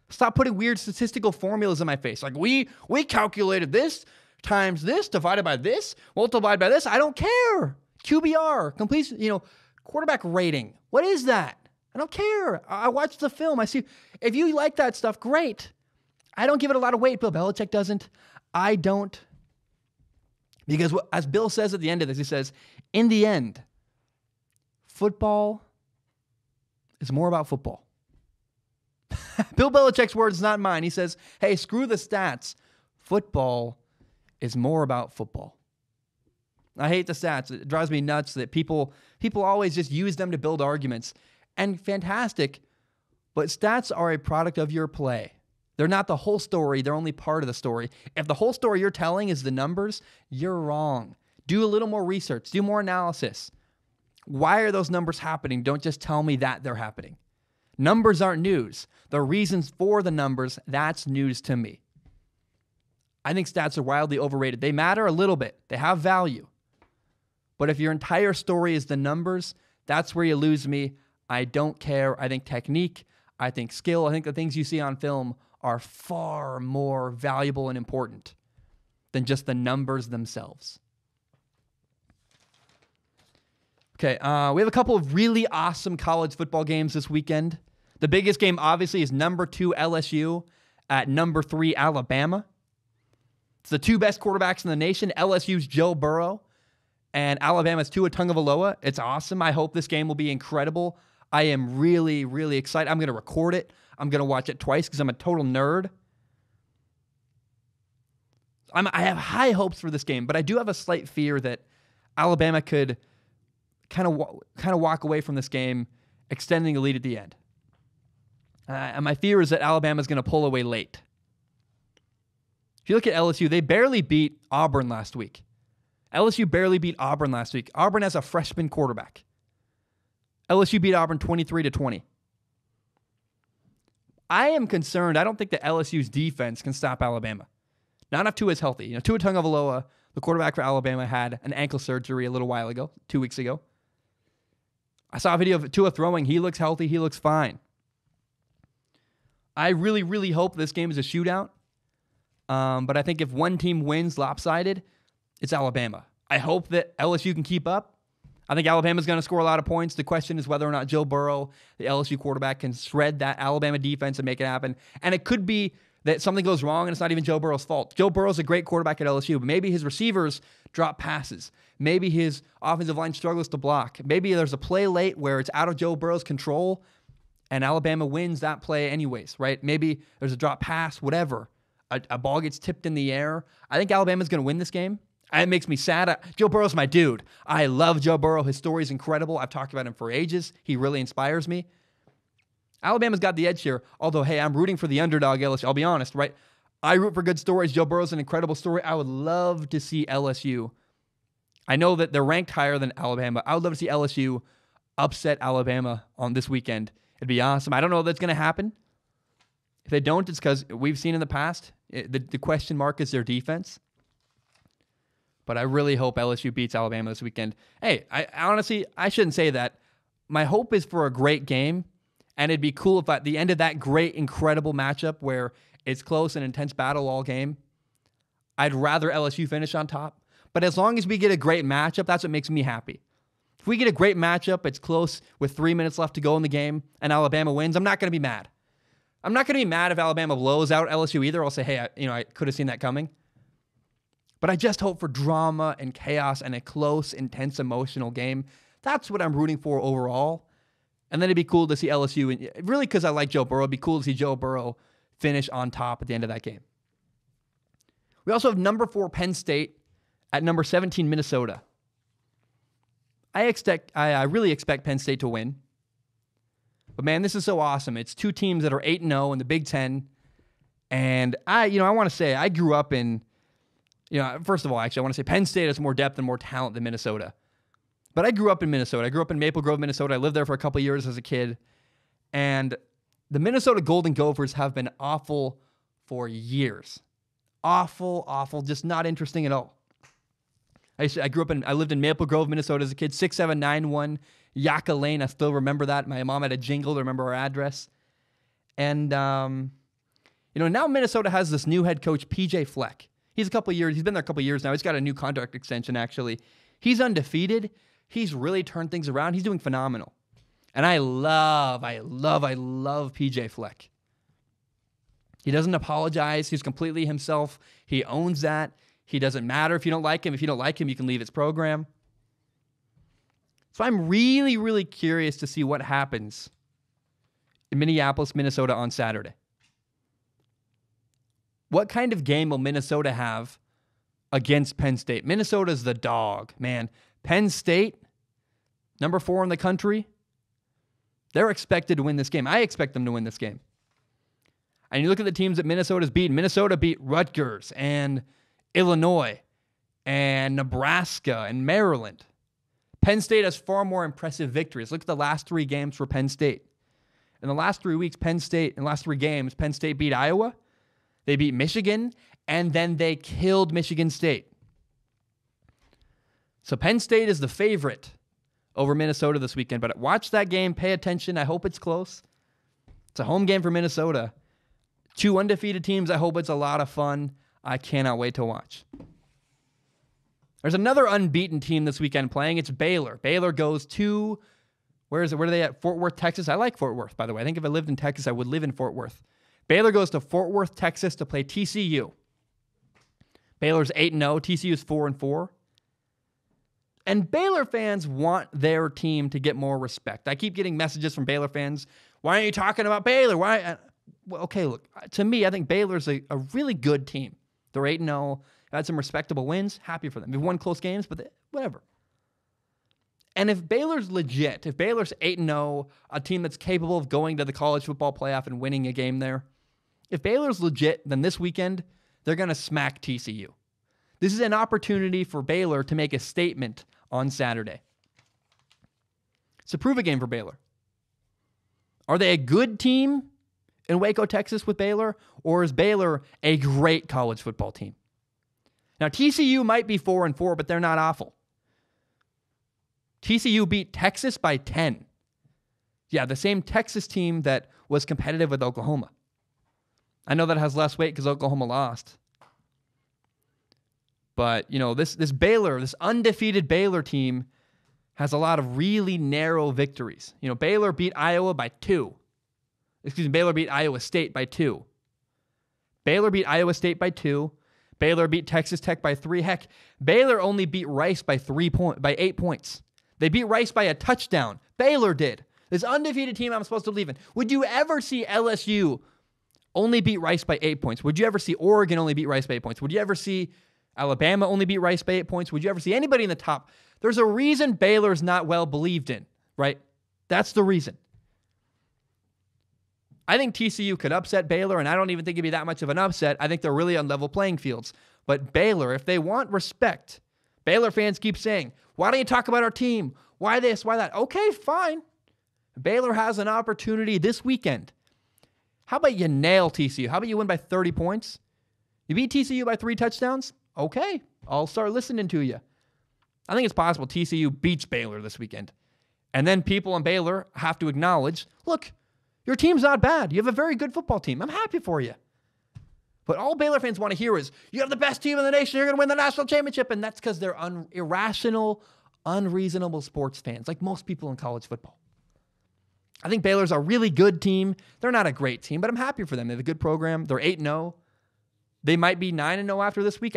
Stop putting weird statistical formulas in my face. Like, we calculated this times this, divided by this, multiplied by this. I don't care. QBR, completion, quarterback rating. What is that? I don't care. I watched the film. I see. If you like that stuff, great. I don't give it a lot of weight. Bill Belichick doesn't. I don't. Because as Bill says at the end of this, he says, in the end, football is more about football. Bill Belichick's words, not mine. He says, hey, screw the stats. Football is more about football. I hate the stats. It drives me nuts that people always just use them to build arguments. And fantastic, but stats are a product of your play. They're not the whole story. They're only part of the story. If the whole story you're telling is the numbers, you're wrong. Do a little more research. Do more analysis. Why are those numbers happening? Don't just tell me that they're happening. Numbers aren't news. The reasons for the numbers, that's news to me. I think stats are wildly overrated. They matter a little bit. They have value. But if your entire story is the numbers, that's where you lose me. I don't care. I think technique, I think skill, I think the things you see on film are far more valuable and important than just the numbers themselves. Okay, we have a couple of really awesome college football games this weekend. The biggest game, obviously, is number 2 LSU at number 3 Alabama. It's the 2 best quarterbacks in the nation. LSU's Joe Burrow and Alabama's Tua Tagovailoa. It's awesome. I hope this game will be incredible. I am really, really excited. I'm going to record it. I'm going to watch it twice because I'm a total nerd. I have high hopes for this game, but I do have a slight fear that Alabama could kind of walk away from this game, extending the lead at the end. And my fear is that Alabama's going to pull away late. If you look at LSU, they barely beat Auburn last week. LSU barely beat Auburn last week. Auburn has a freshman quarterback. LSU beat Auburn 23-20. I am concerned. I don't think that LSU's defense can stop Alabama. Not if Tua's healthy. Tua Tagovailoa, the quarterback for Alabama, had an ankle surgery a little while ago, 2 weeks ago. I saw a video of Tua throwing. He looks healthy. He looks fine. I really, really hope this game is a shootout. But I think if one team wins lopsided, it's Alabama. I hope that LSU can keep up. I think Alabama's going to score a lot of points. The question is whether or not Joe Burrow, the LSU quarterback, can shred that Alabama defense and make it happen. And it could be that something goes wrong and it's not even Joe Burrow's fault. Joe Burrow's a great quarterback at LSU, but maybe his receivers drop passes. Maybe his offensive line struggles to block. Maybe there's a play late where it's out of Joe Burrow's control and Alabama wins that play anyways, right? Maybe there's a drop pass, whatever. A ball gets tipped in the air. I think Alabama's going to win this game. It makes me sad. Joe Burrow's my dude. I love Joe Burrow. His story is incredible. I've talked about him for ages. He really inspires me. Alabama's got the edge here. Although, hey, I'm rooting for the underdog LSU. I'll be honest, right? I root for good stories. Joe Burrow's an incredible story. I would love to see LSU. I know that they're ranked higher than Alabama. I would love to see LSU upset Alabama on this weekend. It'd be awesome. I don't know if that's going to happen. If they don't, it's because we've seen in the past, the question mark is their defense. But I really hope LSU beats Alabama this weekend. Hey, I honestly shouldn't say that. My hope is for a great game, and it'd be cool if at the end of that great, incredible matchup where it's close and intense battle all game, I'd rather LSU finish on top. But as long as we get a great matchup, that's what makes me happy. If we get a great matchup, it's close with 3 minutes left to go in the game, and Alabama wins, I'm not going to be mad. I'm not going to be mad if Alabama blows out LSU either. I'll say, hey, I could have seen that coming. But I just hope for drama and chaos and a close, intense, emotional game. That's what I'm rooting for overall. And then it'd be cool to see LSU, and really because I like Joe Burrow, it'd be cool to see Joe Burrow finish on top at the end of that game. We also have number 4 Penn State at number 17 Minnesota. I really expect Penn State to win. But man, this is so awesome. It's 2 teams that are 8-0 in the Big Ten. And I want to say I grew up in, first of all, actually, I want to say Penn State has more depth and more talent than Minnesota. But I grew up in Minnesota. I grew up in Maple Grove, Minnesota. I lived there for a couple of years as a kid. And the Minnesota Golden Gophers have been awful for years. Awful, just not interesting at all. I lived in Maple Grove, Minnesota as a kid, 6791 Yucca Lane. I still remember that. My mom had a jingle to remember our address. And, now Minnesota has this new head coach, PJ Fleck. He's been there a couple years now. He's got a new contract extension, actually. He's undefeated. He's really turned things around. He's doing phenomenal. And I love PJ Fleck. He doesn't apologize. He's completely himself. He owns that. He doesn't matter if you don't like him. If you don't like him, you can leave his program. So I'm really, really curious to see what happens in Minneapolis, Minnesota on Saturday. What kind of game will Minnesota have against Penn State? Minnesota's the dog, man. Penn State, number 4 in the country, they're expected to win this game. I expect them to win this game. And you look at the teams that Minnesota's beaten. Minnesota beat Rutgers and Illinois and Nebraska and Maryland. Penn State has far more impressive victories. Look at the last 3 games for Penn State. In the last 3 weeks, Penn State beat Iowa, they beat Michigan, and then they killed Michigan State. So Penn State is the favorite over Minnesota this weekend. But watch that game, pay attention. I hope it's close. It's a home game for Minnesota. 2 undefeated teams. I hope it's a lot of fun. I cannot wait to watch. There's another unbeaten team this weekend playing. It's Baylor. Baylor goes to, where are they at? Fort Worth, Texas. I like Fort Worth, by the way. I think if I lived in Texas, I would live in Fort Worth. Baylor goes to Fort Worth, Texas to play TCU. Baylor's 8-0. TCU's 4-4. And Baylor fans want their team to get more respect. I keep getting messages from Baylor fans. Why aren't you talking about Baylor? Why? Well, okay, look. To me, I think Baylor's a really good team. They're 8-0. Had some respectable wins. Happy for them. They've won close games, but whatever. And if Baylor's legit, if Baylor's 8-0, a team that's capable of going to the college football playoff and winning a game there, if Baylor's legit, then this weekend, they're going to smack TCU. This is an opportunity for Baylor to make a statement on Saturday. It's a prove-it game for Baylor. Are they a good team in Waco, Texas with Baylor, or is Baylor a great college football team? Now, TCU might be 4-4, but they're not awful. TCU beat Texas by 10. Yeah, the same Texas team that was competitive with Oklahoma. I know that has less weight because Oklahoma lost. But, this Baylor, this undefeated Baylor team has a lot of really narrow victories. Baylor beat Iowa by 2. Baylor beat Iowa State by 2. Baylor beat Iowa State by 2. Baylor beat Texas Tech by 3. Heck, Baylor only beat Rice by 8 points. They beat Rice by a touchdown. Baylor did. This undefeated team I'm supposed to believe in. Would you ever see LSU only beat Rice by 8 points? Would you ever see Oregon only beat Rice by 8 points? Would you ever see Alabama only beat Rice by 8 points? Would you ever see anybody in the top? There's a reason Baylor's not well believed in, right? That's the reason. I think TCU could upset Baylor, and I don't even think it'd be that much of an upset. I think they're really on level playing fields. But Baylor, if they want respect, Baylor fans keep saying, why don't you talk about our team? Why this? Why that? Okay, fine. Baylor has an opportunity this weekend. How about you nail TCU? How about you win by 30 points? You beat TCU by 3 touchdowns? Okay, I'll start listening to you. I think it's possible TCU beats Baylor this weekend. And then people in Baylor have to acknowledge, look, your team's not bad. You have a very good football team. I'm happy for you. But all Baylor fans want to hear is, you have the best team in the nation. You're going to win the national championship. And that's because they're irrational, unreasonable sports fans, like most people in college football. I think Baylor's a really good team. They're not a great team, but I'm happy for them. They have a good program. They're 8-0. They might be 9-0 after this week.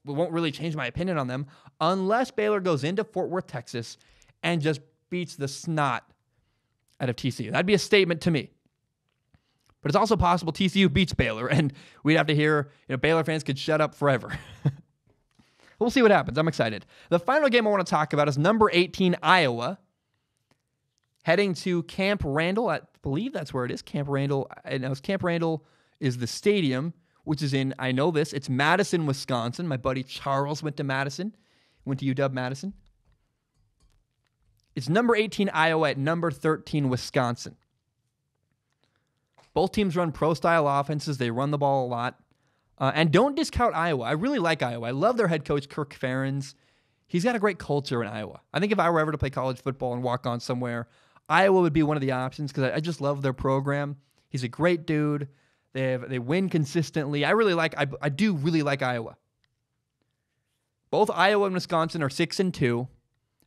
Won't really change my opinion on them unless Baylor goes into Fort Worth, Texas, and just beats the snot out of TCU. That'd be a statement to me. But it's also possible TCU beats Baylor, and we'd have to hear, Baylor fans could shut up forever. We'll see what happens. I'm excited. The final game I want to talk about is number 18, Iowa, heading to Camp Randall. I believe that's where it is, Camp Randall. And Camp Randall is the stadium, which is in, I know this, it's Madison, Wisconsin. My buddy Charles went to Madison, went to UW-Madison. It's number 18, Iowa, at number 13, Wisconsin. Both teams run pro-style offenses. They run the ball a lot. And don't discount Iowa. I really like Iowa. I love their head coach, Kirk Ferentz. He's got a great culture in Iowa. I think if I were ever to play college football and walk on somewhere, Iowa would be one of the options because I just love their program. He's a great dude. They win consistently. I do really like Iowa. Both Iowa and Wisconsin are 6-2,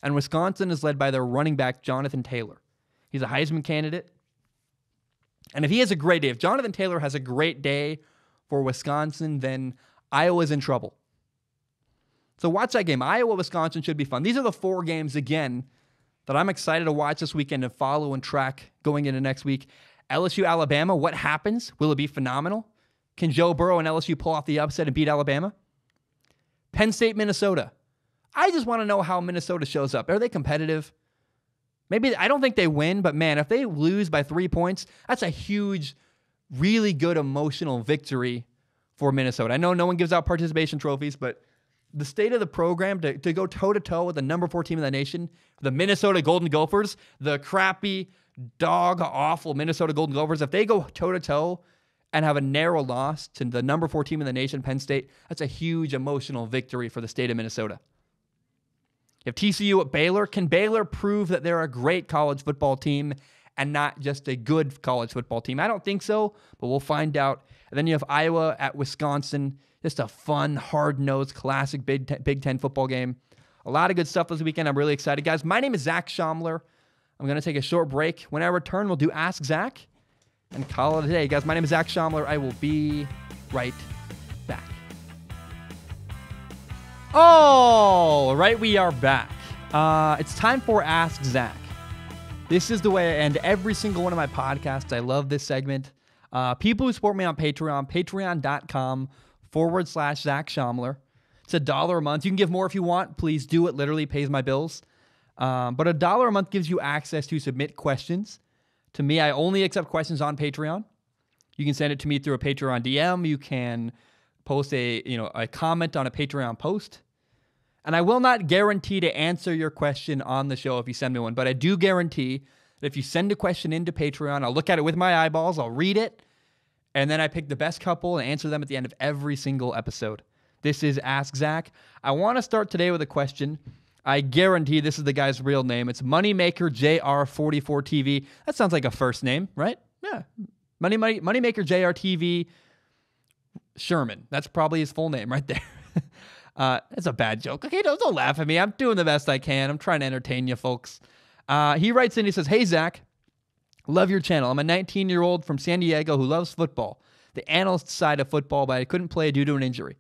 and Wisconsin is led by their running back, Jonathan Taylor. He's a Heisman candidate. And if he has a great day, if Jonathan Taylor has a great day for Wisconsin, then Iowa's in trouble. So watch that game. Iowa-Wisconsin should be fun. These are the 4 games, again, that I'm excited to watch this weekend and follow and track going into next week. LSU-Alabama, what happens? Will it be phenomenal? Can Joe Burrow and LSU pull off the upset and beat Alabama? Penn State-Minnesota. I just want to know how Minnesota shows up. Are they competitive? Maybe, I don't think they win, but man, if they lose by 3 points, that's a huge, really good emotional victory for Minnesota. I know no one gives out participation trophies, but the state of the program to go toe-to-toe with the number 4 team in the nation, the Minnesota Golden Gophers, the crappy, dog-awful Minnesota Golden Gophers, if they go toe-to-toe and have a narrow loss to the number 4 team in the nation, Penn State, that's a huge emotional victory for the state of Minnesota. You have TCU at Baylor. Can Baylor prove that they're a great college football team and not just a good college football team? I don't think so, but we'll find out. And then you have Iowa at Wisconsin. Just a fun, hard-nosed, classic Big Ten football game. A lot of good stuff this weekend. I'm really excited. Guys, my name is Zach Schaumler. I'm going to take a short break. When I return, we'll do Ask Zach and call it a day. Guys, my name is Zach Schaumler. I will be right back. All right, we are back. It's time for Ask Zach. This is the way I end every single one of my podcasts. I love this segment. People who support me on Patreon, patreon.com/Zach Schaumler. It's $1 a month. You can give more if you want. Please do it. Literally pays my bills. But $1 a month gives you access to submit questions. To me, I only accept questions on Patreon. You can send it to me through a Patreon DM. You can post a comment on a Patreon post. And I will not guarantee to answer your question on the show if you send me one, but I do guarantee that if you send a question into Patreon, I'll look at it with my eyeballs, I'll read it, and then I pick the best couple and answer them at the end of every single episode. This is Ask Zach. I want to start today with a question. I guarantee this is the guy's real name. It's Moneymaker JR44 TV. That sounds like a first name, right? Yeah. Moneymaker JR TV Sherman. That's probably his full name right there. It's a bad joke. Okay, don't laugh at me. I'm doing the best I can. I'm trying to entertain you folks. He writes in, he says, "Hey, Zach, love your channel. I'm a 19-year-old from San Diego who loves football, the analyst side of football, but I couldn't play due to an injury.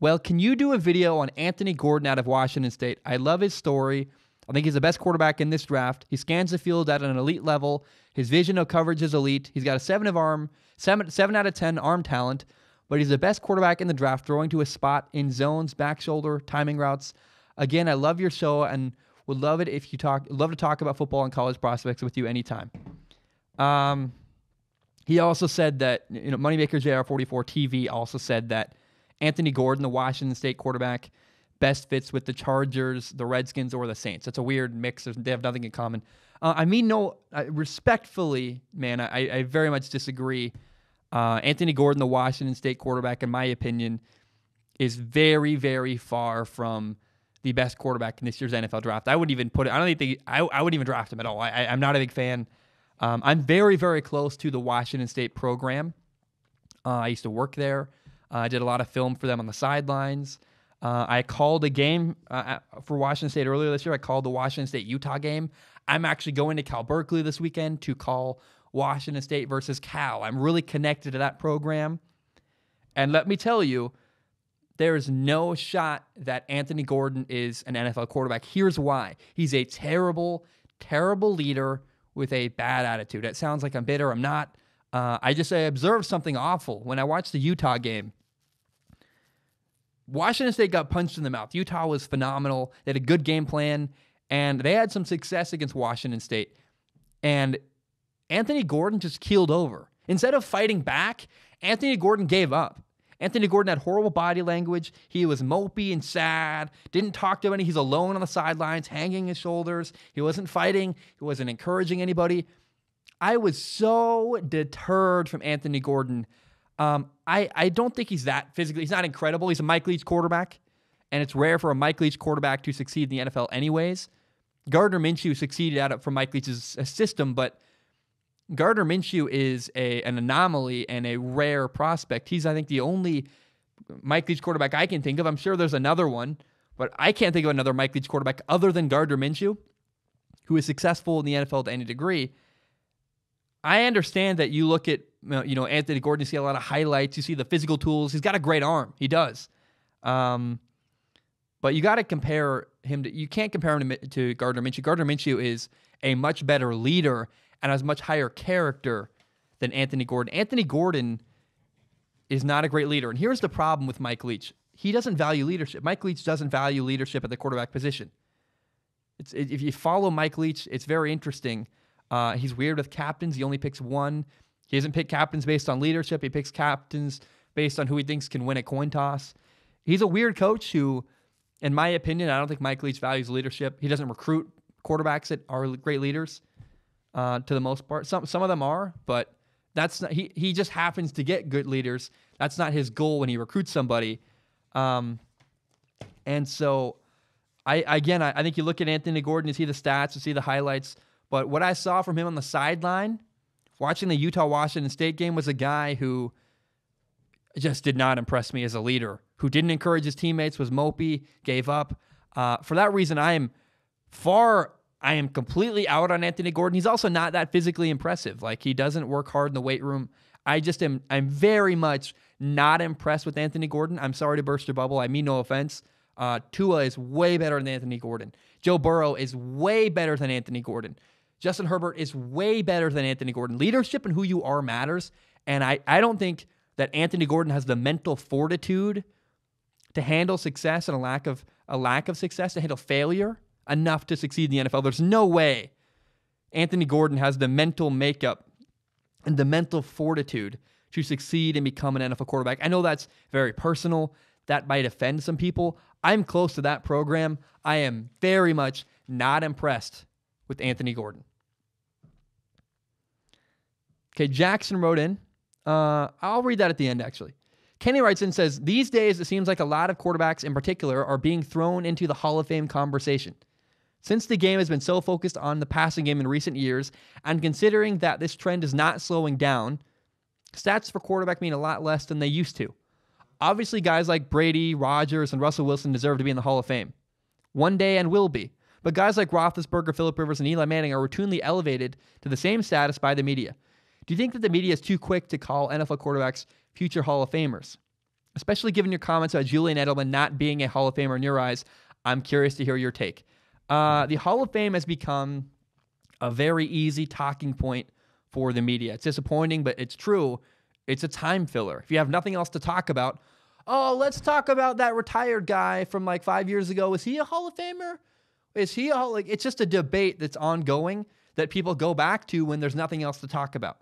Well, can you do a video on Anthony Gordon out of Washington State? I love his story. I think he's the best quarterback in this draft. He scans the field at an elite level. His vision of coverage is elite. He's got a 7 out of 10 arm talent, but he's the best quarterback in the draft, throwing to a spot in zones, back shoulder, timing routes. Again, I love your show and would love it if you love to talk about football and college prospects with you anytime." He also said that, Moneymaker JR44 TV also said that Anthony Gordon, the Washington State quarterback, best fits with the Chargers, the Redskins, or the Saints. That's a weird mix. They have nothing in common. Respectfully, man, I very much disagree. Anthony Gordon, the Washington State quarterback, in my opinion, is very, very far from the best quarterback in this year's NFL draft. I wouldn't even put it. I wouldn't even draft him at all. I'm not a big fan. I'm very, very close to the Washington State program. I used to work there. I did a lot of film for them on the sidelines. I called a game for Washington State earlier this year. I called the Washington State-Utah game. I'm actually going to Cal Berkeley this weekend to call Washington State versus Cal. I'm really connected to that program. And let me tell you, there is no shot that Anthony Gordon is an NFL quarterback. Here's why. He's a terrible, terrible leader with a bad attitude. It sounds like I'm bitter. I'm not. I observed something awful when I watched the Utah game. Washington State got punched in the mouth. Utah was phenomenal. They had a good game plan, and they had some success against Washington State. And Anthony Gordon just keeled over. Instead of fighting back, Anthony Gordon gave up. Anthony Gordon had horrible body language. He was mopey and sad, didn't talk to anybody. He's alone on the sidelines, hanging his shoulders. He wasn't fighting. He wasn't encouraging anybody. I was so deterred from Anthony Gordon. I don't think he's that physically. He's not incredible. He's a Mike Leach quarterback, and it's rare for a Mike Leach quarterback to succeed in the NFL anyways. Gardner Minshew succeeded at it from Mike Leach's system, but Gardner Minshew is an anomaly and a rare prospect. He's, I think, the only Mike Leach quarterback I can think of. I'm sure there's another one, but I can't think of another Mike Leach quarterback other than Gardner Minshew who is successful in the NFL to any degree. I understand that you look at Anthony Gordon, you see a lot of highlights, you see the physical tools. He's got a great arm. He does. But you got to compare him you can't compare him to Gardner Minshew. Gardner Minshew is a much better leader and has much higher character than Anthony Gordon. Anthony Gordon is not a great leader. And here's the problem with Mike Leach. He doesn't value leadership. Mike Leach doesn't value leadership at the quarterback position. If you follow Mike Leach, it's very interesting. He's weird with captains. He only picks one. He doesn't pick captains based on leadership. He picks captains based on who he thinks can win a coin toss. He's a weird coach who, in my opinion, I don't think Mike Leach values leadership. He doesn't recruit quarterbacks that are great leaders to the most part. Some of them are, but that's not, he just happens to get good leaders. That's not his goal when he recruits somebody. And so, I think you look at Anthony Gordon, you see the stats, you see the highlights. But what I saw from him on the sideline, watching the Utah-Washington State game, was a guy who just did not impress me as a leader, who didn't encourage his teammates, was mopey, gave up. For that reason, I am completely out on Anthony Gordon. He's also not that physically impressive. Like, he doesn't work hard in the weight room. I'm very much not impressed with Anthony Gordon. I'm sorry to burst your bubble. I mean no offense. Tua is way better than Anthony Gordon. Joe Burrow is way better than Anthony Gordon. Justin Herbert is way better than Anthony Gordon. Leadership and who you are matters. And I don't think that Anthony Gordon has the mental fortitude to handle success and a lack of success, to handle failure enough to succeed in the NFL. There's no way Anthony Gordon has the mental makeup and the mental fortitude to succeed and become an NFL quarterback. I know that's very personal. That might offend some people. I'm close to that program. I am very much not impressed with Anthony Gordon. Okay, Jackson wrote in. I'll read that at the end, actually. Kenny writes in, says, these days it seems like a lot of quarterbacks in particular are being thrown into the Hall of Fame conversation. Since the game has been so focused on the passing game in recent years, and considering that this trend is not slowing down, stats for quarterback mean a lot less than they used to. Obviously, guys like Brady, Rodgers, and Russell Wilson deserve to be in the Hall of Fame. One day and will be. But guys like Roethlisberger, Phillip Rivers, and Eli Manning are routinely elevated to the same status by the media. Do you think that the media is too quick to call NFL quarterbacks future Hall of Famers? Especially given your comments about Julian Edelman not being a Hall of Famer in your eyes, I'm curious to hear your take. The Hall of Fame has become a very easy talking point for the media. It's disappointing, but it's true. It's a time filler. If you have nothing else to talk about, oh, let's talk about that retired guy from like 5 years ago. Is he a Hall of Famer? Is he a like? It's just a debate that's ongoing that people go back to when there's nothing else to talk about.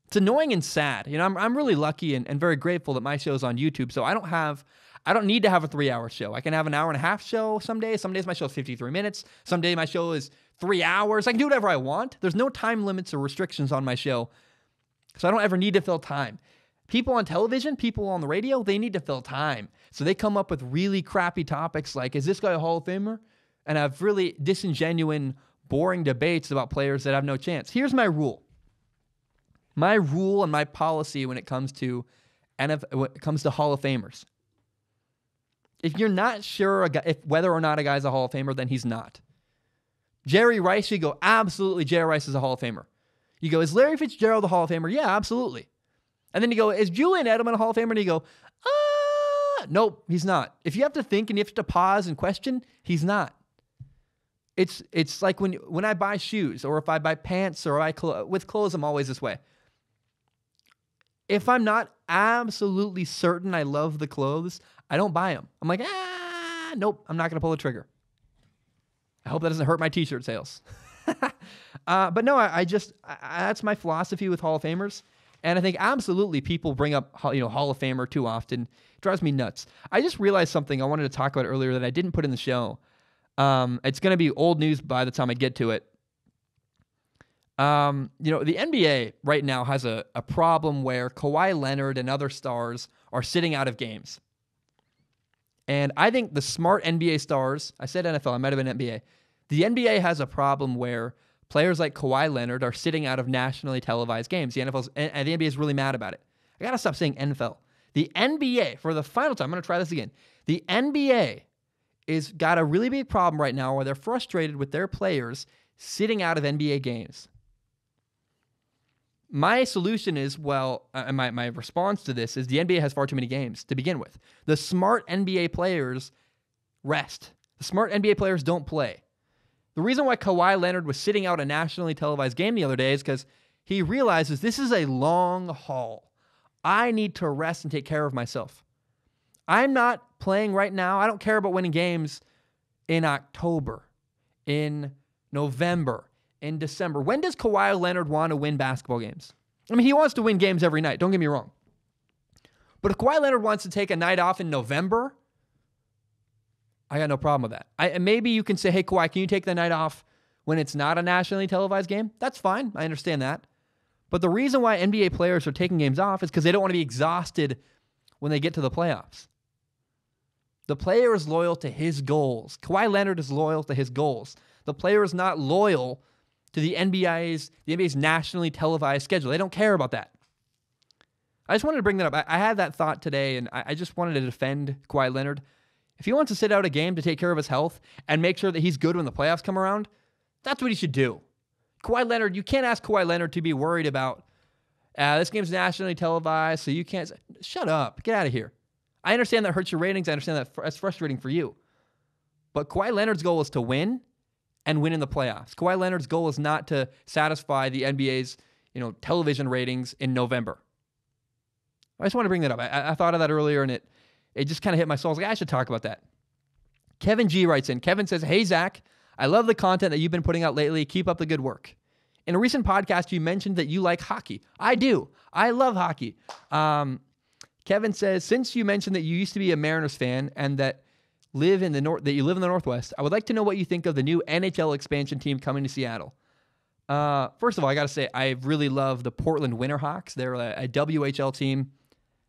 It's annoying and sad. You know, I'm really lucky and very grateful that my show's on YouTube. So I don't need to have a 3-hour show. I can have an hour and a half show some days. Some days my show is 53 minutes. Some days my show is 3 hours. I can do whatever I want. There's no time limits or restrictions on my show. So I don't ever need to fill time. People on television, people on the radio, they need to fill time. So they come up with really crappy topics like, is this guy a Hall of Famer? And have really disingenuous, boring debates about players that have no chance. Here's my rule. My rule and my policy when it comes to Hall of Famers. If you're not sure whether or not a guy's a Hall of Famer, then he's not. Jerry Rice, you go, absolutely, Jerry Rice is a Hall of Famer. You go, is Larry Fitzgerald a Hall of Famer? Yeah, absolutely. And then you go, is Julian Edelman a Hall of Famer? And you go, nope, he's not. If you have to think and you have to pause and question, he's not. It's like when I buy shoes or if I buy pants or with clothes, I'm always this way. If I'm not absolutely certain I love the clothes, I don't buy them. I'm like, nope, I'm not going to pull the trigger. I hope that doesn't hurt my t-shirt sales. But no, that's my philosophy with Hall of Famers. And I think absolutely people bring up, Hall of Famer too often. It drives me nuts. I just realized something I wanted to talk about earlier that I didn't put in the show. It's going to be old news by the time I get to it. The NBA right now has a problem where Kawhi Leonard and other stars are sitting out of games. And I think the smart NBA stars, I said NFL, I might have been NBA. The NBA has a problem where players like Kawhi Leonard are sitting out of nationally televised games. The NBA is really mad about it. I got to stop saying NFL. The NBA, for the final time, I'm going to try this again. The NBA is got a really big problem right now where they're frustrated with their players sitting out of NBA games. My solution is, my response to this is the NBA has far too many games to begin with. The smart NBA players rest. The smart NBA players don't play. The reason why Kawhi Leonard was sitting out a nationally televised game the other day is because he realizes this is a long haul. I need to rest and take care of myself. I'm not playing right now. I don't care about winning games in October, in November, in December. When does Kawhi Leonard want to win basketball games? I mean, he wants to win games every night. Don't get me wrong. But if Kawhi Leonard wants to take a night off in November, I got no problem with that. And maybe you can say, hey, Kawhi, can you take the night off when it's not a nationally televised game? That's fine. I understand that. But the reason why NBA players are taking games off is because they don't want to be exhausted when they get to the playoffs. The player is loyal to his goals. Kawhi Leonard is loyal to his goals. The player is not loyal to the NBA's nationally televised schedule. They don't care about that. I just wanted to bring that up. I had that thought today, and I just wanted to defend Kawhi Leonard. If he wants to sit out a game to take care of his health and make sure that he's good when the playoffs come around, that's what he should do. Kawhi Leonard, you can't ask Kawhi Leonard to be worried about, this game's nationally televised, so you can't. Shut up. Get out of here. I understand that hurts your ratings. I understand that that's frustrating for you. But Kawhi Leonard's goal is to win and win in the playoffs. Kawhi Leonard's goal is not to satisfy the NBA's, television ratings in November. I just want to bring that up. I thought of that earlier, and it just kind of hit my soul. I was like, I should talk about that. Kevin G writes in. Kevin says, hey, Zach, I love the content that you've been putting out lately. Keep up the good work. In a recent podcast, you mentioned that you like hockey. I do. I love hockey. Kevin says, since you mentioned that you used to be a Mariners fan and that you live in the Northwest, I would like to know what you think of the new NHL expansion team coming to Seattle. First of all, I got to say, I really love the Portland Winterhawks. They're a WHL team,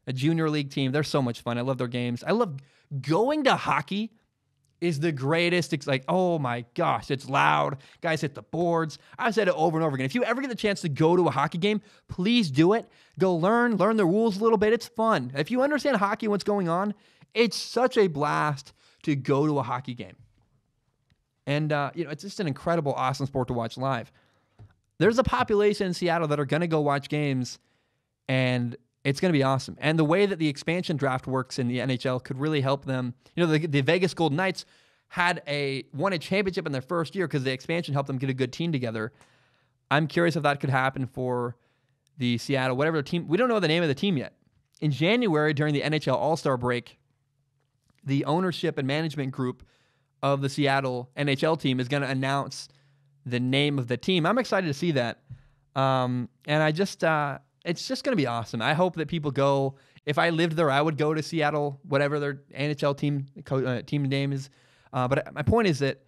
a junior league team. They're so much fun. I love their games. I love going to hockey. Is the greatest. It's like, oh my gosh, it's loud. Guys hit the boards. I've said it over and over again. If you ever get the chance to go to a hockey game, please do it. Go learn the rules a little bit. It's fun. If you understand hockey and what's going on, it's such a blast to go to a hockey game. And, it's just an incredible, awesome sport to watch live. There's a population in Seattle that are going to go watch games, and it's going to be awesome. And the way that the expansion draft works in the NHL could really help them. The Vegas Golden Knights won a championship in their first year because the expansion helped them get a good team together. I'm curious if that could happen for the Seattle, whatever team. We don't know the name of the team yet. In January, during the NHL All-Star break, the ownership and management group of the Seattle NHL team is going to announce the name of the team. I'm excited to see that. And it's just going to be awesome. I hope that people go. If I lived there, I would go to Seattle, whatever their NHL team name is. But my point is that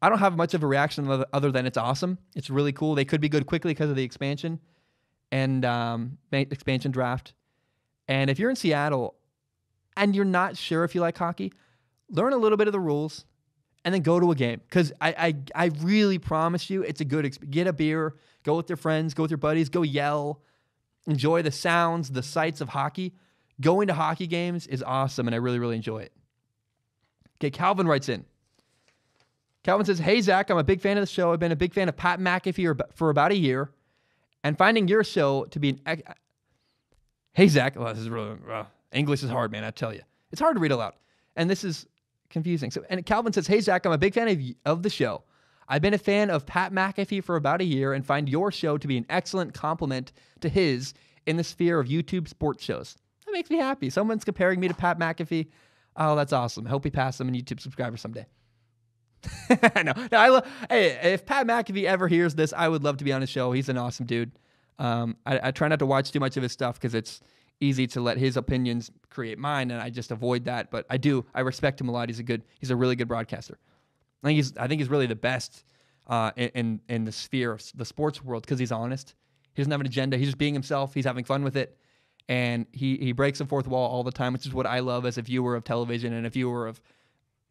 I don't have much of a reaction other than it's awesome. It's really cool. They could be good quickly because of the expansion and expansion draft. And if you're in Seattle and you're not sure if you like hockey, learn a little bit of the rules and then go to a game. Because I really promise you it's a good experience. Get a beer, go with your friends, go with your buddies, go yell. Enjoy the sounds, the sights of hockey. Going to hockey games is awesome, and I really, really enjoy it. Okay, Calvin writes in. Calvin says, hey, Zach, I'm a big fan of the show. I've been a big fan of Pat McAfee for about a year, and finding your show to be an... Hey, Zach. This is really... English is hard, man, I tell you. It's hard to read aloud, and this is confusing. And Calvin says, hey, Zach, I'm a big fan of the show. I've been a fan of Pat McAfee for about a year and find your show to be an excellent complement to his in the sphere of YouTube sports shows. That makes me happy. Someone's comparing me to Pat McAfee. Oh, that's awesome. I hope he passes him a YouTube subscriber someday. Hey, if Pat McAfee ever hears this, I would love to be on his show. He's an awesome dude. I try not to watch too much of his stuff because it's easy to let his opinions create mine, and I just avoid that. But I do. I respect him a lot. He's a really good broadcaster. I think he's really the best in the sphere of the sports world because he's honest. He doesn't have an agenda. He's just being himself. He's having fun with it. And he breaks the fourth wall all the time, which is what I love as a viewer of television and a viewer of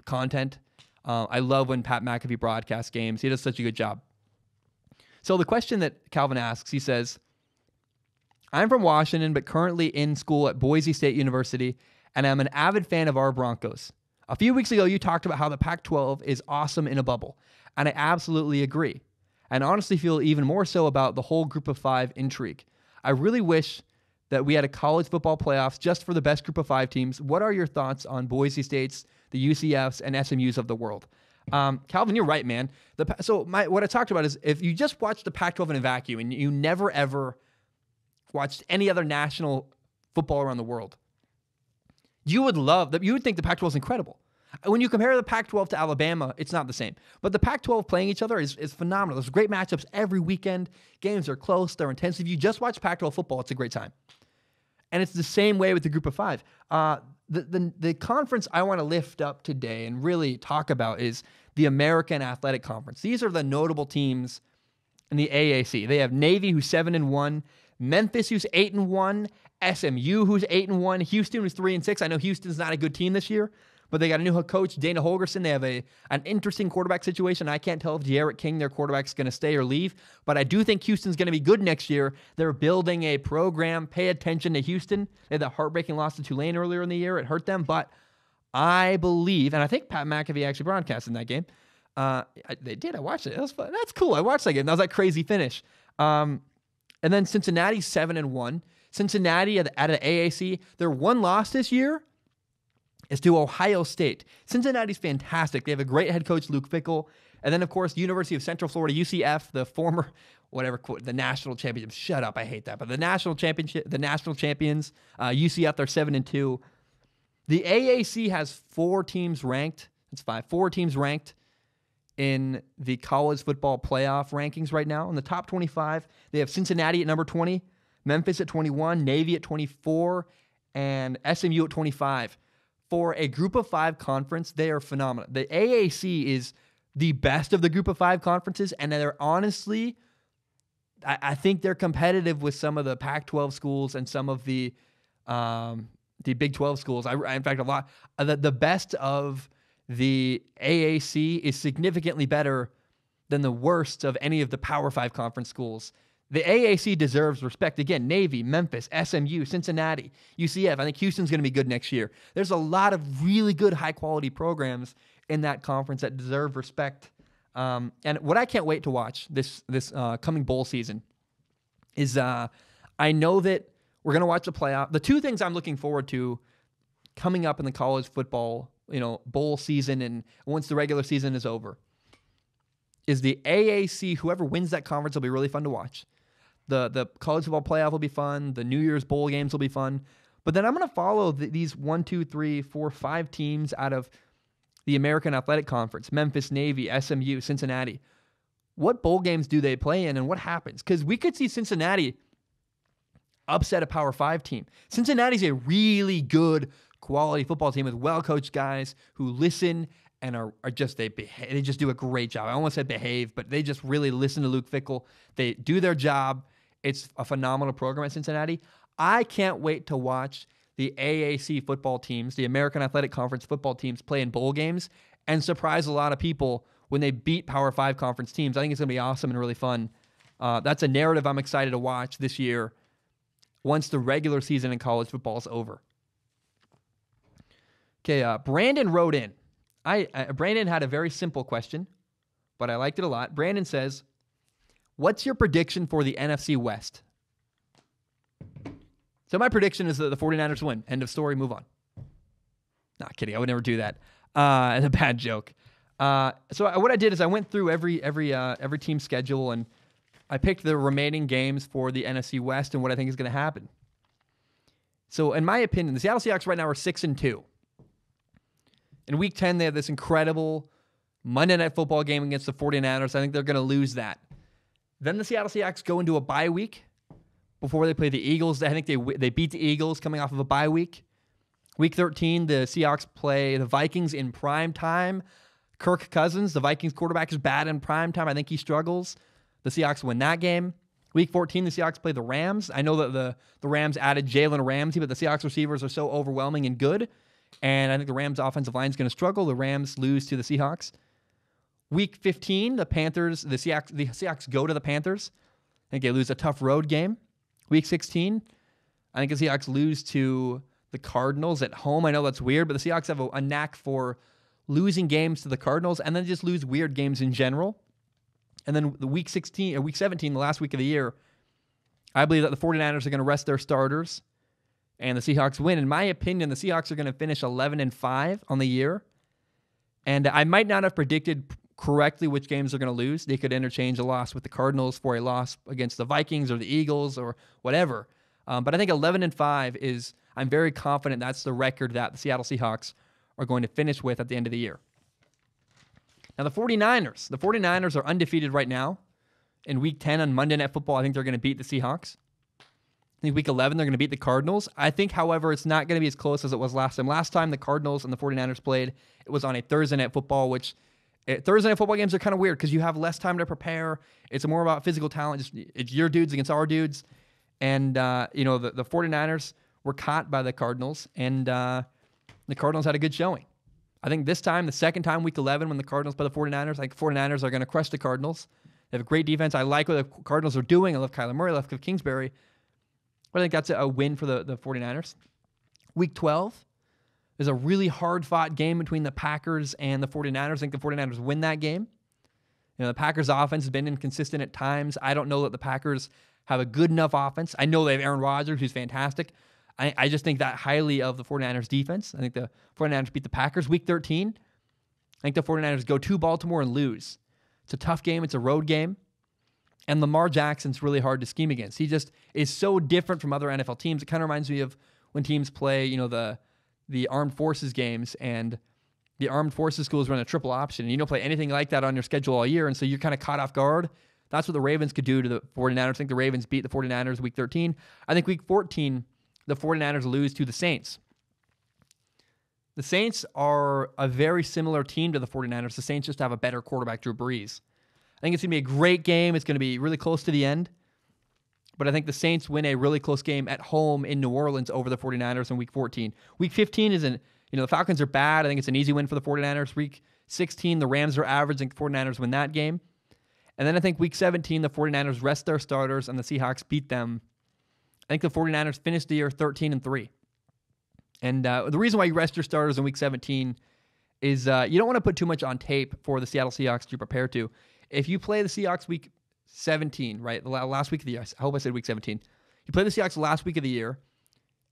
content. I love when Pat McAfee broadcasts games. He does such a good job. So the question that Calvin asks, he says, I'm from Washington, but currently in school at Boise State University, and I'm an avid fan of our Broncos. A few weeks ago, you talked about how the Pac-12 is awesome in a bubble, and I absolutely agree, and honestly feel even more so about the whole Group of Five intrigue. I really wish that we had a college football playoffs just for the best Group of Five teams. What are your thoughts on Boise State's, the UCFs, and SMUs of the world? Calvin, you're right, man. What I talked about is if you just watch the Pac-12 in a vacuum and you never, ever watched any other national football around the world, you would think the Pac-12 is incredible. When you compare the Pac-12 to Alabama, it's not the same. But the Pac-12 playing each other is phenomenal. There's great matchups every weekend. Games are close. They're intense. If you just watch Pac-12 football, it's a great time. And it's the same way with the Group of Five. The conference I want to lift up today and really talk about is the American Athletic Conference. These are the notable teams in the AAC. They have Navy, who's 7-1, Memphis, who's 8-1, SMU, who's 8-1, Houston, who's 3-6. I know Houston's not a good team this year, but they got a new head coach, Dana Holgorsen. They have an interesting quarterback situation. I can't tell if De'Aaron King, their quarterback, is going to stay or leave, but I do think Houston's going to be good next year. They're building a program. Pay attention to Houston. They had that heartbreaking loss to Tulane earlier in the year. It hurt them, but I believe, and I think Pat McAfee actually broadcast in that game. They did. I watched it. It was fun. That's cool. I watched that game. That was that crazy finish. And then Cincinnati's 7-1. Cincinnati out of the AAC, their one loss this year is to Ohio State. Cincinnati's fantastic. They have a great head coach, Luke Fickell. And then, of course, University of Central Florida, UCF, the former, the national championship. Shut up, I hate that. But the national champions, UCF, they're 7-2. The AAC has 4 teams ranked. That's 5. 4 teams ranked in the college football playoff rankings right now. In the top 25, they have Cincinnati at number 20, Memphis at 21, Navy at 24, and SMU at 25. For a group of 5 conference, they are phenomenal. The AAC is the best of the group of 5 conferences, and they're honestly, I think they're competitive with some of the Pac-12 schools and some of the Big 12 schools. In fact, a lot. The best of the AAC is significantly better than the worst of any of the Power 5 conference schools. The AAC deserves respect. Again, Navy, Memphis, SMU, Cincinnati, UCF. I think Houston's going to be good next year. There's a lot of really good, high-quality programs in that conference that deserve respect. And what I can't wait to watch this coming bowl season is I know that we're going to watch the playoff. The 2 things I'm looking forward to coming up in the college football, bowl season and once the regular season is over is the AAC. Whoever wins that conference will be really fun to watch. The college football playoff will be fun. The New Year's bowl games will be fun. But then I'm going to follow these 1, 2, 3, 4, 5 teams out of the American Athletic Conference, Memphis, Navy, SMU, Cincinnati. What bowl games do they play in and what happens? Because we could see Cincinnati upset a Power 5 team. Cincinnati's a really good quality football team with well-coached guys who listen and are just, they just do a great job. I almost said behave, but they just really listen to Luke Fickell. They do their job. It's a phenomenal program at Cincinnati. I can't wait to watch the AAC football teams, the American Athletic Conference football teams play in bowl games and surprise a lot of people when they beat Power 5 conference teams. I think it's going to be awesome and really fun. That's a narrative I'm excited to watch this year once the regular season in college football is over. Okay, Brandon wrote in. Brandon had a very simple question, but I liked it a lot. Brandon says, what's your prediction for the NFC West? So my prediction is that the 49ers win. End of story, move on. Not kidding, I would never do that. It's a bad joke. So what I did is I went through every team's schedule and I picked the remaining games for the NFC West and what I think is going to happen. So in my opinion, the Seattle Seahawks right now are 6-2. In Week 10, they have this incredible Monday Night Football game against the 49ers. I think they're going to lose that. Then the Seattle Seahawks go into a bye week before they play the Eagles. I think they beat the Eagles coming off of a bye week. Week 13, the Seahawks play the Vikings in prime time. Kirk Cousins, the Vikings quarterback, is bad in prime time. I think he struggles. The Seahawks win that game. Week 14, the Seahawks play the Rams. I know that the Rams added Jalen Ramsey, but the Seahawks receivers are so overwhelming and good. And I think the Rams' offensive line is going to struggle. The Rams lose to the Seahawks. Week 15, the Seahawks go to the Panthers. I think they lose a tough road game. Week 16, I think the Seahawks lose to the Cardinals at home. I know that's weird, but the Seahawks have a knack for losing games to the Cardinals and then just lose weird games in general. And then Week 17, the last week of the year, I believe that the 49ers are going to rest their starters and the Seahawks win. In my opinion, the Seahawks are going to finish 11-5 on the year. And I might not have predicted correctly which games they're going to lose. They could interchange a loss with the Cardinals for a loss against the Vikings or the Eagles or whatever. But I think 11-5 is, I'm very confident that's the record that the Seattle Seahawks are going to finish with at the end of the year. Now the 49ers are undefeated right now. In Week 10 on Monday Night Football, I think they're going to beat the Seahawks. I think Week 11, they're going to beat the Cardinals. I think, however, it's not going to be as close as it was last time. Last time the Cardinals and the 49ers played, it was on a Thursday Night Football, which Thursday Night Football games are kind of weird because you have less time to prepare. It's more about physical talent. It's your dudes against our dudes. And, the 49ers were caught by the Cardinals, and the Cardinals had a good showing. I think this time, the second time, Week 11, when the Cardinals play the 49ers, I think the 49ers are going to crush the Cardinals. They have a great defense. I like what the Cardinals are doing. I love Kyler Murray. I love Cliff Kingsbury. But I think that's a win for the 49ers. Week 12 is a really hard-fought game between the Packers and the 49ers. I think the 49ers win that game. The Packers' offense has been inconsistent at times. I don't know that the Packers have a good enough offense. I know they have Aaron Rodgers, who's fantastic. I just think that highly of the 49ers defense. I think the 49ers beat the Packers. Week 13, I think the 49ers go to Baltimore and lose. It's a tough game. It's a road game. And Lamar Jackson's really hard to scheme against. He just is so different from other NFL teams. It kind of reminds me of when teams play, the armed forces games, and the armed forces schools run a triple option, and you don't play anything like that on your schedule all year, and so you're kind of caught off guard. That's what the Ravens could do to the 49ers. I think the Ravens beat the 49ers week 13. I think week 14, the 49ers lose to the Saints. The Saints are a very similar team to the 49ers. The Saints just have a better quarterback, Drew Brees. I think it's going to be a great game. It's going to be really close to the end. But I think the Saints win a really close game at home in New Orleans over the 49ers in week 14. Week 15 isn't, the Falcons are bad. I think it's an easy win for the 49ers. Week 16, the Rams are average. I think the 49ers win that game. And then I think week 17, the 49ers rest their starters and the Seahawks beat them. I think the 49ers finished the year 13-3. And the reason why you rest your starters in week 17 is you don't want to put too much on tape for the Seattle Seahawks to prepare to. If you play the Seahawks week 17, right, the last week of the year, I hope I said week 17. You play the Seahawks the last week of the year,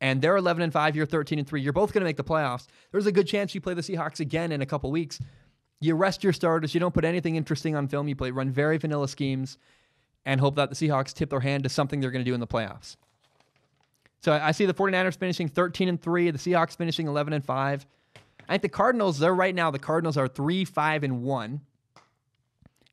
and they're 11-5, you're 13-3. You're both going to make the playoffs. There's a good chance you play the Seahawks again in a couple weeks. You rest your starters. You don't put anything interesting on film. You run very vanilla schemes and hope that the Seahawks tip their hand to something they're going to do in the playoffs. So I see the 49ers finishing 13-3, the Seahawks finishing 11-5. I think the Cardinals, the Cardinals are 3-5-1.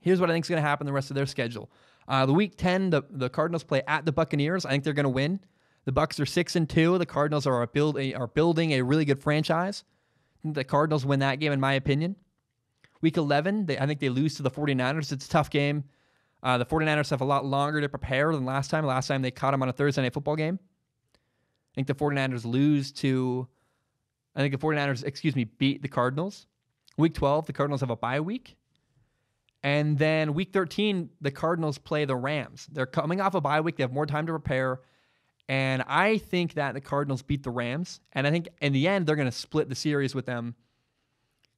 Here's what I think is going to happen the rest of their schedule. The week 10, the Cardinals play at the Buccaneers. I think they're going to win. The Bucs are 6-2. The Cardinals are building a really good franchise. I think the Cardinals win that game, in my opinion. Week 11, I think they lose to the 49ers. It's a tough game. The 49ers have a lot longer to prepare than last time. Last time they caught them on a Thursday night football game. I think the 49ers beat the Cardinals. Week 12, the Cardinals have a bye week. And then week 13, the Cardinals play the Rams. They're coming off a bye week. They have more time to prepare. And I think that the Cardinals beat the Rams. And I think in the end, they're going to split the series with them.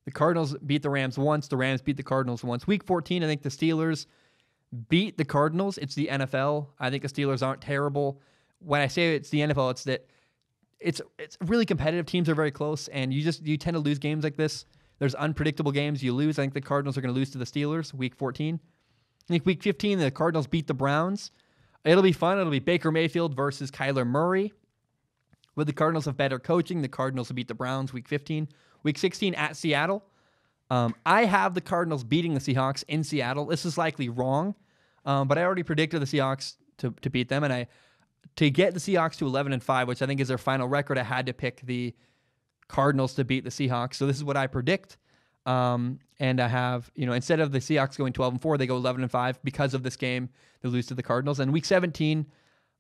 The Cardinals beat the Rams once. The Rams beat the Cardinals once. Week 14, I think the Steelers beat the Cardinals. It's the NFL. I think the Steelers aren't terrible. When I say it's the NFL, it's that it's really competitive. Teams are very close, and you tend to lose games like this. There's unpredictable games you lose. I think the Cardinals are going to lose to the Steelers week 14. I think week 15, the Cardinals beat the Browns. It'll be fun. It'll be Baker Mayfield versus Kyler Murray. Would the Cardinals have better coaching? The Cardinals will beat the Browns week 15. Week 16 at Seattle. I have the Cardinals beating the Seahawks in Seattle. This is likely wrong, but I already predicted the Seahawks to beat them, and to get the Seahawks to 11-5, which I think is their final record, I had to pick the Cardinals to beat the Seahawks. So this is what I predict. And I have, instead of the Seahawks going 12-4, they go 11-5 because of this game. They lose to the Cardinals. And week 17,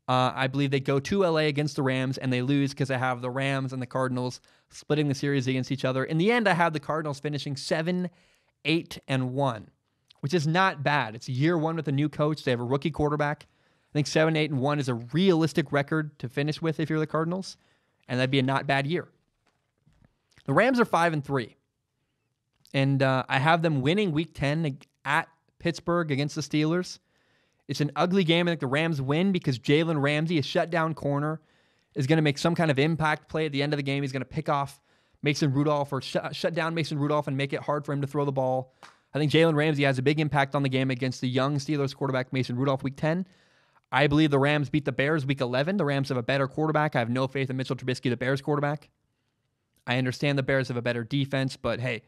I believe they go to LA against the Rams and they lose because I have the Rams and the Cardinals splitting the series against each other. In the end, I have the Cardinals finishing 7-8-1, which is not bad. It's year one with a new coach. They have a rookie quarterback. I think 7-8-1 is a realistic record to finish with if you're the Cardinals, and that'd be a not bad year. The Rams are 5-3, and I have them winning Week 10 at Pittsburgh against the Steelers. It's an ugly game. I think the Rams win because Jalen Ramsey, a shutdown corner, is going to make some kind of impact play at the end of the game. He's going to pick off Mason Rudolph or shut down Mason Rudolph and make it hard for him to throw the ball. I think Jalen Ramsey has a big impact on the game against the young Steelers quarterback Mason Rudolph Week 10. I believe the Rams beat the Bears week 11. The Rams have a better quarterback. I have no faith in Mitchell Trubisky, the Bears quarterback. I understand the Bears have a better defense, but hey,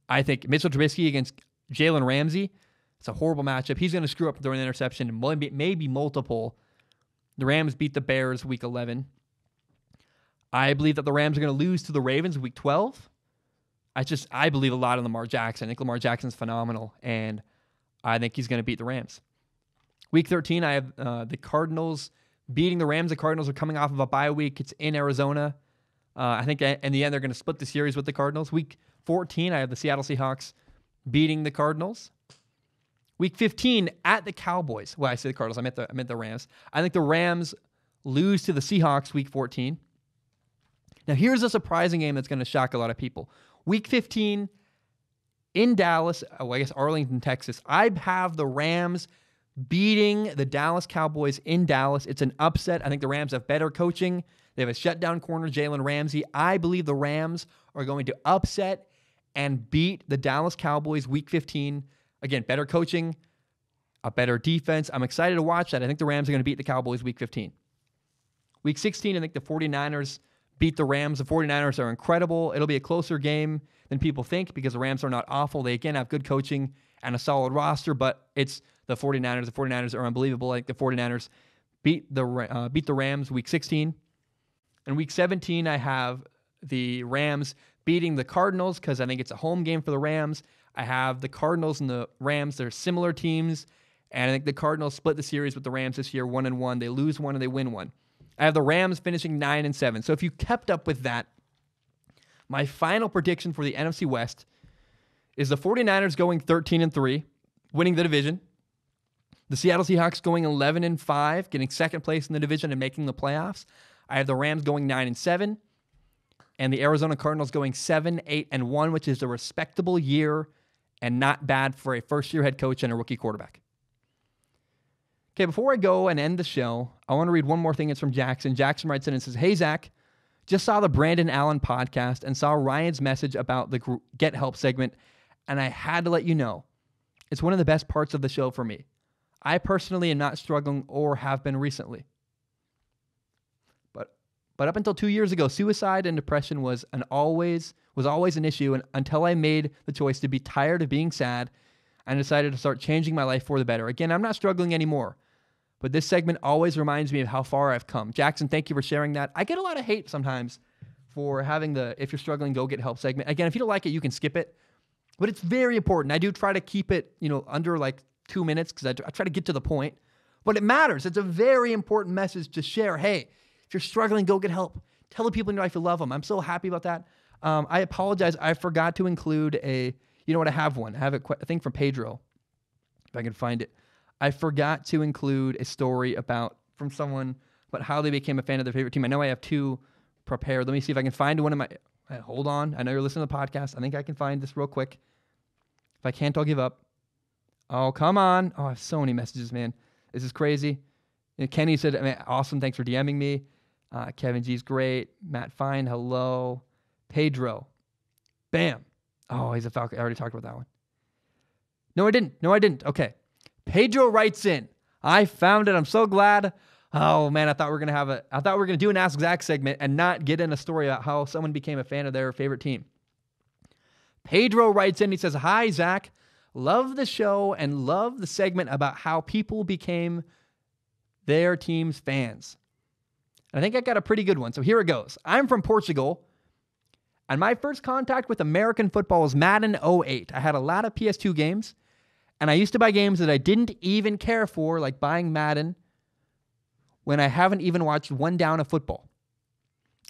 I think Mitchell Trubisky against Jalen Ramsey, it's a horrible matchup. He's going to screw up throwing an interception and maybe multiple. The Rams beat the Bears week 11. I believe that the Rams are going to lose to the Ravens week 12. I believe a lot in Lamar Jackson. I think Lamar Jackson's phenomenal, and I think he's going to beat the Rams. Week 13, I have the Cardinals beating the Rams. The Cardinals are coming off of a bye week. It's in Arizona. I think in the end, they're going to split the series with the Cardinals. Week 14, I have the Seattle Seahawks beating the Cardinals. Week 15, at the Cowboys. Well, I say the Cardinals. I meant the Rams. I think the Rams lose to the Seahawks week 14. Now, here's a surprising game that's going to shock a lot of people. Week 15, in Dallas, Arlington, Texas, I have the Rams beating the Dallas Cowboys in Dallas. It's an upset. I think the Rams have better coaching. They have a shutdown corner, Jalen Ramsey. I believe the Rams are going to upset and beat the Dallas Cowboys week 15. Again, better coaching, a better defense. I'm excited to watch that. I think the Rams are going to beat the Cowboys week 15. Week 16, I think the 49ers beat the Rams. The 49ers are incredible. It'll be a closer game than people think because the Rams are not awful. They, again, have good coaching and a solid roster, but it's the 49ers. The 49ers are unbelievable. Like the 49ers beat the Rams week 16. In week 17, I have the Rams beating the Cardinals because I think it's a home game for the Rams. I have the Cardinals and the Rams. They're similar teams, and I think the Cardinals split the series with the Rams this year, 1-1. They lose one and they win one. I have the Rams finishing 9-7. So if you kept up with that, my final prediction for the NFC West is the 49ers going 13-3, winning the division. The Seattle Seahawks going 11-5, getting second place in the division and making the playoffs. I have the Rams going 9-7, and the Arizona Cardinals going 7-8-1, which is a respectable year and not bad for a first-year head coach and a rookie quarterback. Okay, before I go and end the show, I want to read one more thing. It's from Jackson. Jackson writes in and says, "Hey, Zach, just saw the Brandon Allen podcast and saw Ryan's message about the Get Help segment, and I had to let you know. It's one of the best parts of the show for me. I personally am not struggling or have been recently. But up until 2 years ago, suicide and depression was always an issue, and until I made the choice to be tired of being sad and decided to start changing my life for the better. Again, I'm not struggling anymore, but this segment always reminds me of how far I've come." Jackson, thank you for sharing that. I get a lot of hate sometimes for having the "if you're struggling, go get help" segment. Again, if you don't like it, you can skip it, but it's very important. I do try to keep it, under like 2 minutes because I try to get to the point, but it matters. It's a very important message to share. Hey, if you're struggling, go get help. Tell the people in your life you love them. I'm so happy about that. I apologize. I forgot to include I have one. I have it, I think, from Pedro, if I can find it. I forgot to include a story from someone about how they became a fan of their favorite team. I know I have two prepared. Let me see if I can find one of my... Hold on. I know you're listening to the podcast. I think I can find this real quick. If I can't, I'll give up. Oh, come on. Oh, I have so many messages, man. This is crazy. Kenny said, "Awesome. Thanks for DMing me." Kevin G's great. Matt Fine, hello. Pedro. Bam. Oh, he's a Falcon. I already talked about that one. No, I didn't. Okay. Pedro writes in, "I found it. I'm so glad. Oh, man, I thought we were going to do an Ask Zach segment and not get in a story about how someone became a fan of their favorite team." Pedro writes in, he says, "Hi, Zach. Love the show and love the segment about how people became their team's fans. And I think I got a pretty good one. So here it goes. I'm from Portugal, and my first contact with American football was Madden 08. I had a lot of PS2 games, and I used to buy games that I didn't even care for, like buying Madden, when I haven't even watched one down of football.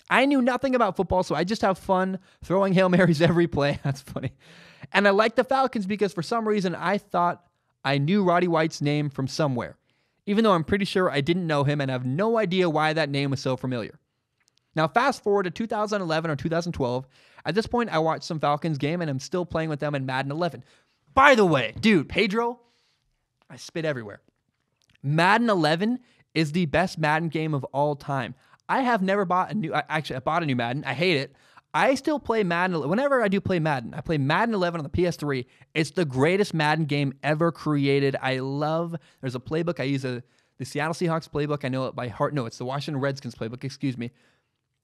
I knew nothing about football, so I just have fun throwing Hail Marys every play." That's funny. "And I liked the Falcons because for some reason I thought I knew Roddy White's name from somewhere, even though I'm pretty sure I didn't know him and have no idea why that name was so familiar. Now, fast forward to 2011 or 2012. At this point, I watched some Falcons game and I'm still playing with them in Madden 11. By the way, dude, Pedro, I spit everywhere. Madden 11 is the best Madden game of all time. I have never bought I bought a new Madden. I hate it. I still play Madden. Whenever I do play Madden, I play Madden 11 on the PS3. It's the greatest Madden game ever created. There's a playbook. I use the Seattle Seahawks playbook. I know it by heart. No, it's the Washington Redskins playbook. Excuse me.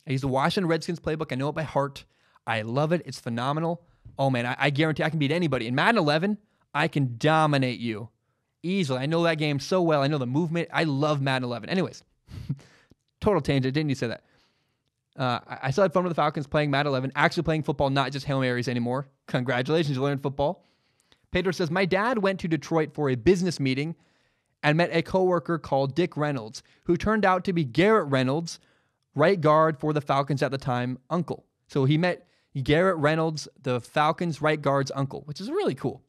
I use the Washington Redskins playbook. I know it by heart. I love it. It's phenomenal. Oh, man, I guarantee I can beat anybody. In Madden 11, I can dominate you easily. I know that game so well. I know the movement. I love Madden 11. Anyways, total tangent. Didn't you say that? I still had fun with the Falcons playing Madden 11, actually playing football, not just Hail Marys anymore. Congratulations, you learned football. Pedro says, "My dad went to Detroit for a business meeting and met a coworker called Dick Reynolds, who turned out to be Garrett Reynolds, right guard for the Falcons at the time, uncle." So he met Garrett Reynolds, the Falcons' right guard's uncle, which is really cool.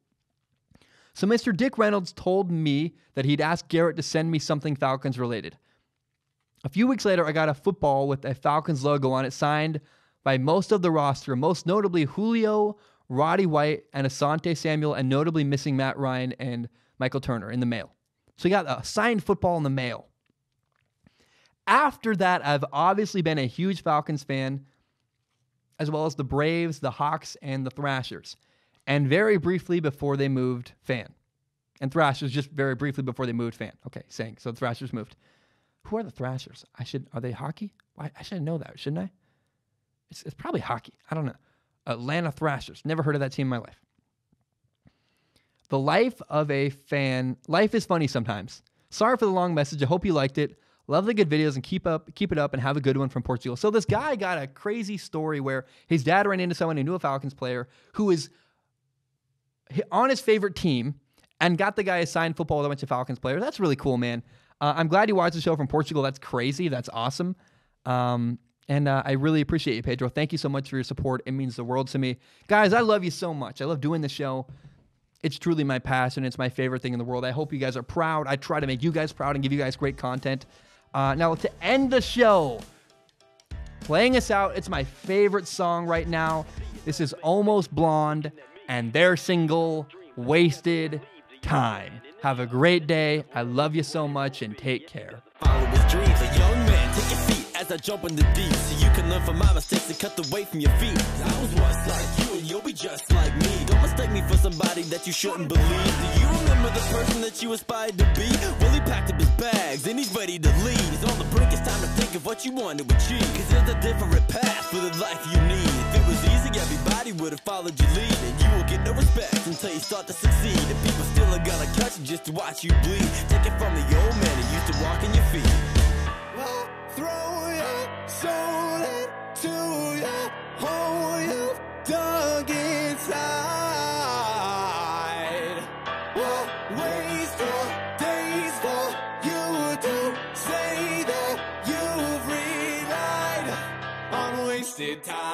"So Mr. Dick Reynolds told me that he'd asked Garrett to send me something Falcons related. A few weeks later, I got a football with a Falcons logo on it, signed by most of the roster, most notably Julio, Roddy White, and Asante Samuel, and notably missing Matt Ryan and Michael Turner in the mail. So he got a signed football in the mail. After that, I've obviously been a huge Falcons fan, as well as the Braves, the Hawks, and the Thrashers. And very briefly before they moved, fan. And Thrashers just very briefly before they moved, fan. Okay, saying. So the Thrashers moved. Who are the Thrashers? Are they hockey? I should know that, shouldn't I? It's probably hockey. I don't know. Atlanta Thrashers. Never heard of that team in my life. The life of a fan. Life is funny sometimes. Sorry for the long message. I hope you liked it. Love the good videos and keep it up and have a good one from Portugal. So this guy got a crazy story where his dad ran into someone who knew a Falcons player who is on his favorite team and got the guy a signed football with a bunch of Falcons players. That's really cool, man. I'm glad you watched the show from Portugal. That's crazy. That's awesome. And I really appreciate you, Pedro. Thank you so much for your support. It means the world to me. Guys, I love you so much. I love doing the show. It's truly my passion. It's my favorite thing in the world. I hope you guys are proud. I try to make you guys proud and give you guys great content. Now, to end the show, playing us out, it's my favorite song right now. This is Almost Blonde and their single, Wasted Time. Have a great day. I love you so much and take care. Follow his dreams, a young man, take your seat as I jump in the deep, so you can learn from my mistakes and cut the weight from your feet. I was once like you and you'll be just like me. Don't mistake me for somebody that you shouldn't believe. Do you remember the person that you aspired to be? Well, he packed up his bags and he's ready to leave. He's on the brink, it's time to think of what you want to achieve. Cause there's a different path for the life you need. If it was easy, everybody would have followed your lead. And you will get no respect until you start to succeed. And people still are gonna cut you just to watch you bleed. Take it from the old man who used to walk in your feet. Well, throw your soul into your hole you've dug inside. Well, waste your days for you to say that you've relied on wasted time.